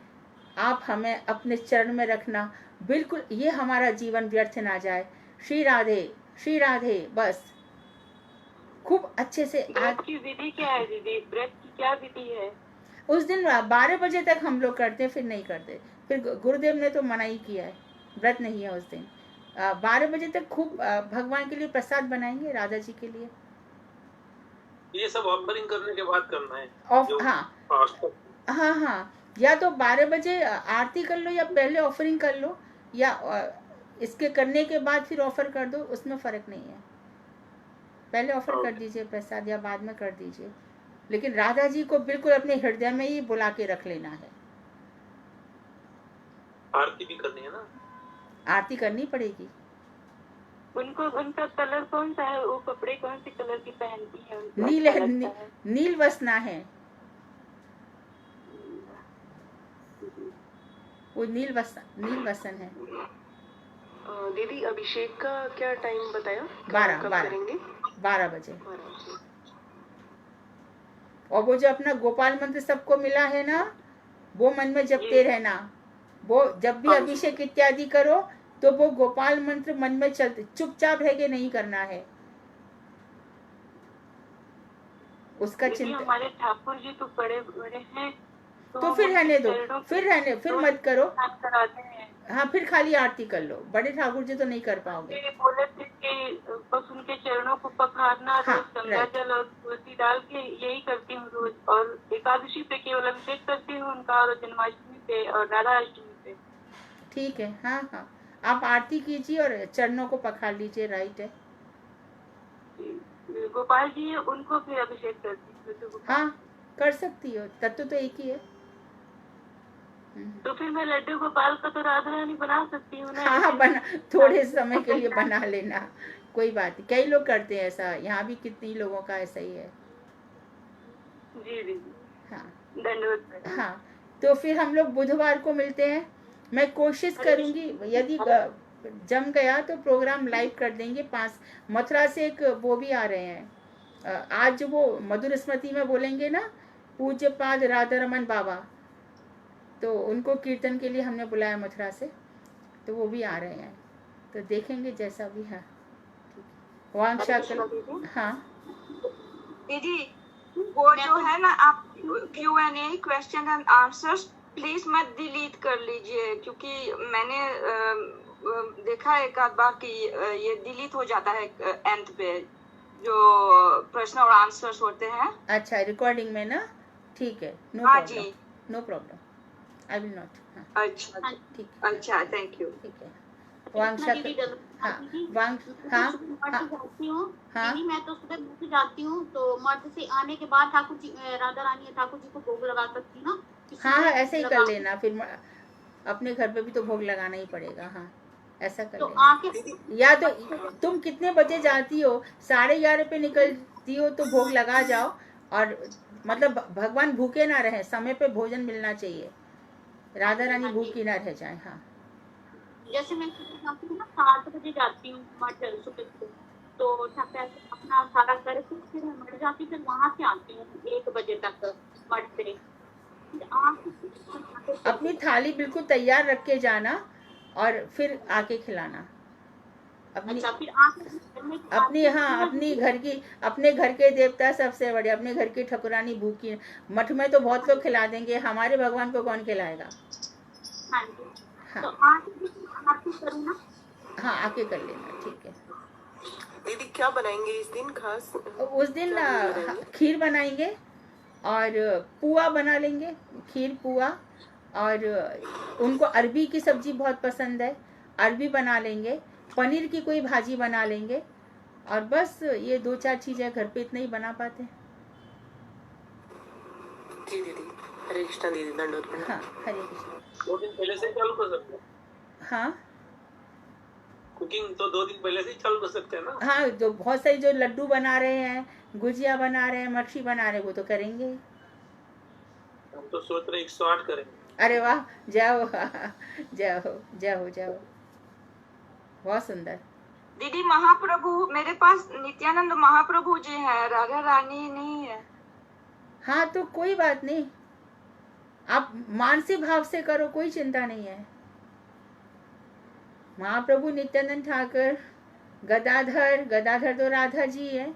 आप हमें अपने चरण में रखना, बिल्कुल ये हमारा जीवन व्यर्थ ना जाए। श्री राधे, बस खूब अच्छे से। व्रत की विधि क्या है दीदी? व्रत की क्या विधि है? उस दिन 12 बजे तक हम लोग करते, फिर नहीं करते। फिर गुरुदेव ने तो मना ही किया है, व्रत नहीं है उस दिन। 12 बजे तक खूब भगवान के लिए प्रसाद बनाएंगे, राधा जी के लिए। ये सब ऑफरिंग करने के बाद करना है। हाँ, या तो 12 बजे आरती कर लो या पहले ऑफरिंग कर लो, या इसके करने के बाद फिर ऑफर कर दो, उसमें फर्क नहीं है। पहले ऑफर कर दीजिए प्रसाद या बाद में कर दीजिए, लेकिन राधा जी को बिल्कुल अपने हृदय में ही बुला के रख लेना है। आरती भी करनी है ना? आरती करनी पड़ेगी। उनको उनका कलर कौन सा है? वो कपड़े कौन से कलर की पहनती है? नील वसना है वो, नील वसन है। दीदी अभिषेक का क्या टाइम बताया? 12 बजे। और वो जो अपना गोपाल मंत्र सबको मिला है ना, वो मन में जपते रहना। वो जब भी अभिषेक इत्यादि करो तो वो गोपाल मंत्र मन में चलते, चुपचाप रह के नहीं करना है उसका चिंतन। हमारे ठाकुर जी तो बड़े बड़े हैं, तो फिर रहने दो, फिर मत करो। हाँ, फिर खाली आरती कर लो। बड़े ठाकुर जी तो नहीं कर पाओगे। बोले थे कि बस उनके चरणों को पखारना, रोज गंगा जल और तुलसी डाल के, यही करती हूँ रोज। और एकादशी पे केवल अभिषेक करती हूँ उनका, और जन्माष्टमी पे और राधाष्टमी पे। ठीक है, हाँ, आप आरती कीजिए और चरणों को पखार लीजिए, राइट है। गोपाल जी है, उनको फिर अभिषेक करती हूँ। हाँ, कर सकती हो, तत्व तो एक ही है। तो फिर मैं लड्डू गोपाल का तो राधा रानी बना सकती हूँ ना? हाँ, बना, थोड़े समय के लिए बना लेना, कोई बात नहीं। कई लोग करते हैं ऐसा, यहाँ भी कितनी लोगों का ऐसा ही है। जी दीदी, हाँ, धन्यवाद। हाँ, तो फिर हम लोग बुधवार को मिलते हैं। मैं कोशिश करूंगी, यदि जम गया तो प्रोग्राम लाइव कर देंगे। 5 मथुरा से एक वो भी आ रहे हैं आज, वो मधुर स्मृति में बोलेंगे ना, पूज्य पाद राधा रमन बाबा, तो उनको कीर्तन के लिए हमने बुलाया मथुरा से, तो वो भी आ रहे हैं, तो देखेंगे जैसा भी है। हाँ दीदी, वो जो है ना, आप Q&A question and answers please मत डिलीट कर लीजिए, क्योंकि मैंने देखा एक आध बार कि ये डिलीट हो जाता है एंड पे, जो प्रश्न और आंसर्स होते हैं। अच्छा, रिकॉर्डिंग में ना? ठीक है, no problem, I will not. अच्छा, ठीक, अच्छा, थैंक यू। ठीक है। वांगशा, जाती हूँ हाँ, मैं तो सुबह मठ जाती हूँ, तो मठ से आने के बाद ठाकुर जी, राधा रानी ठाकुर जी को भोग लगा सकती हूँ ना? हाँ, ऐसे ही कर लेना। फिर अपने घर पे भी तो भोग लगाना ही पड़ेगा। हाँ, ऐसा कर लेना। या तो तुम कितने बजे जाती हो? 11:30 पे निकलती हो तो भोग लगा जाओ, और मतलब भगवान भूखे ना रहे, समय पे भोजन मिलना चाहिए, राधा रानी भूखी ना रह जाए। हाँ, जैसे मैं जाती हूँ ना, 7 बजे जाती हूँ मठ सुबह को, तो अपना सारा करके फिर मठ जाती, फिर वहाँ से आती हूँ 1 बजे तक मठ से। अपनी थाली बिल्कुल तैयार रख के जाना और फिर आके खिलाना। अपनी अपने घर के देवता सबसे बड़े, अपने घर की ठकुरानी भूखी। मठ में तो बहुत लोग खिला देंगे, हमारे भगवान को कौन खिलाएगा? हाँ जी, हाँ, तो आके करूँ ना? हाँ, आके कर लेना, ठीक है। दीदी क्या बनाएंगे इस दिन खास? उस दिन खीर बनाएंगे और पुआ बना लेंगे, खीर पुआ, और उनको अरबी की सब्जी बहुत पसंद है, अरबी बना लेंगे, पनीर की कोई भाजी बना लेंगे, और बस ये 2-4 चीजें घर पे इतना ही बना पाते। जी दीदी, हरे कृष्णा दीदी, दंडवत प्रणाम। हाँ, हरे कृष्ण। 2 दिन पहले से ही चालू कर सकते हैं। हाँ कुकिंग तो 2 दिन पहले से ही चालू कर सकते हैं ना। हाँ, जो बहुत सारी जो लड्डू बना रहे हैं, गुजिया बना रहे हैं, मच्छी बना रहे हैं, वो तो करेंगे। हम तो सोच रहे 108 करेंगे। अरे वाह, जाओ जाओ जाओ जाओ, बहुत सुंदर। दीदी महाप्रभु, मेरे पास नित्यानंद महाप्रभु जी है, राधा रानी नहीं है। हाँ तो कोई बात नहीं, आप मानसिक भाव से करो, कोई चिंता नहीं है। महाप्रभु नित्यानंद ठाकुर, गदाधर, गदाधर तो राधा जी है।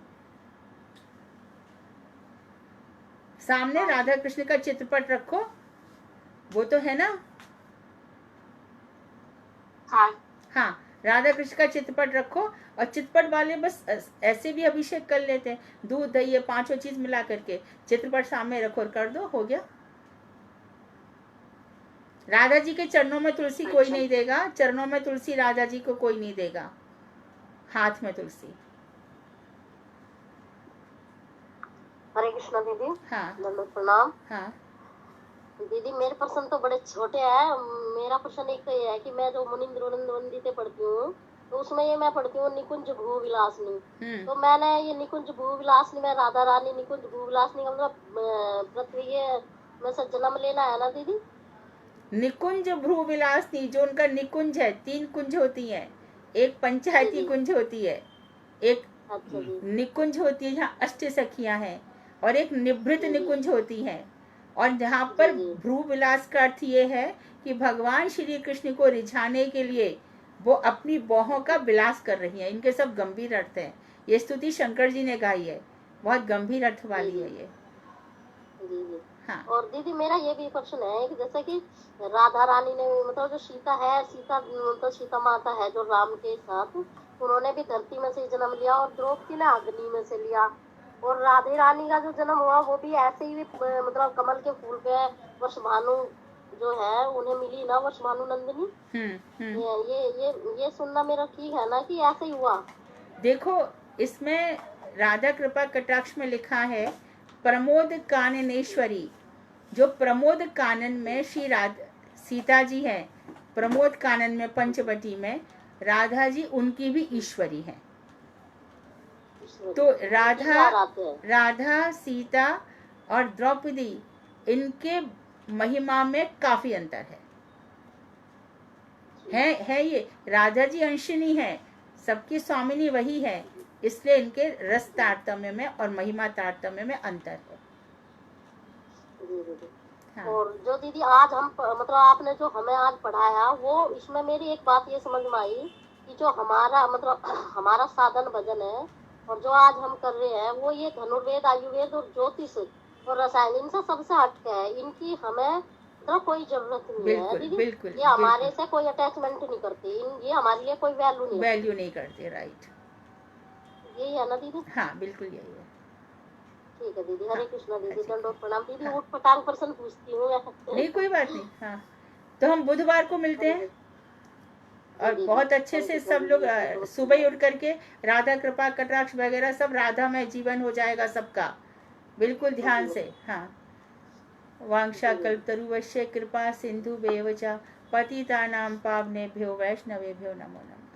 सामने राधा कृष्ण का चित्रपट रखो, वो तो है ना। हाँ हाँ, राधा कृष्ण का चित्रपट रखो, और चित्रपट वाले बस ऐसे भी अभिषेक कर लेते हैं, दूध दही ये 5 चीज मिला करके चित्रपट सामने रखो और कर दो, हो गया। राधा जी के चरणों में तुलसी कोई नहीं देगा, चरणों में तुलसी राधा जी को कोई नहीं देगा, हाथ में तुलसी। हरे कृष्णा दीदी। हाँ दंडवत प्रणाम। हाँ दीदी मेरे प्रश्न तो बड़े छोटे हैं। मेरा प्रश्न एक तो ये है कि मैं जो मुनिंद्र वंदिते पढ़ती हूँ, तो उसमें ये मैं पढ़ती हूँ निकुंज भू विलासनी। तो मैंने ये निकुंज भू विलासनी में राधा रानी निकुंज भू विलासनी का मतलब पृथ्वी में से जन्म लेना है ना दीदी। निकुंज भ्रू विलासनी, जो उनका निकुंज है, 3 कुंज होती है, एक पंचायती कुंज होती है, एक निकुंज होती है जहाँ अष्ट सखियां हैं, और एक निभृत निकुंज होती है। और जहाँ पर भ्रू विलास का अर्थ ये है कि भगवान श्री कृष्ण को रिझाने के लिए वो अपनी बाहों का विलास कर रही हैं। इनके सब गंभीर अर्थ हैं। ये स्तुति शंकर जी ने गाई है, बहुत गंभीर अर्थ वाली है ये। हाँ। और दीदी मेरा ये भी प्रश्न है कि जैसे कि राधा रानी ने मतलब जो सीता है, सीता मतलब सीता माता है जो राम के साथ, उन्होंने भी धरती में से जन्म लिया, और द्रौपदी ने अग्नि में से लिया। और राधे रानी का जो जन्म हुआ वो भी ऐसे ही मतलब कमल के फूल पे वर्षभानु जो है उन्हें मिली ना, वर्षभानु नंदिनी। ये सुनना मेरा ठीक है ना कि ऐसे ही हुआ? देखो, इसमें राधा कृपा कटाक्ष में लिखा है प्रमोद काननेश्वरी। जो प्रमोद कानन में श्री सीता जी हैं, प्रमोद कानन में पंचवटी में राधा जी उनकी भी ईश्वरी हैं। तो राधा सीता और द्रौपदी, इनके महिमा में काफी अंतर है ये। राधा जी अंशिनी है, सबकी स्वामिनी वही है, इसलिए इनके रस तारतम्य में और महिमा तारतम्य में अंतर है। हाँ। और जो दीदी आज हम मतलब आपने जो हमें आज पढ़ाया, वो इसमें मेरी एक बात ये समझ में आई कि जो हमारा मतलब हमारा साधन भजन है और जो आज हम कर रहे हैं, वो ये धनुर्वेद, आयुर्वेद और ज्योतिष और रसायन, इनसे सबसे हटके है। इनकी हमें मतलब कोई जरूरत नहीं है दीदी। बिल्कुल, ये हमारे से कोई अटैचमेंट नहीं करते, ये हमारे लिए कोई वैल्यू नहीं करते। राइट, यही है ना दीदी? हाँ बिल्कुल यही है। ठीक है दीदी, हरे कृष्णा दीदी, दंडवत प्रणाम दीदी। हाँ। उठ पटांग प्रश्न पूछती हूँ। नहीं कोई बात नहीं। हाँ, तो हम बुधवार को मिलते हैं, और बहुत अच्छे से सब लोग सुबह ही उठ करके राधा कृपा कटाक्ष वगैरह सब राधा में जीवन हो जाएगा सबका, बिल्कुल ध्यान से। हाँ, वांछा कल्पतरुवश्य कृपा सिंधु बेवचा पतितानां पावनेभ्यो वैष्णवेभ्यो नमो नमः।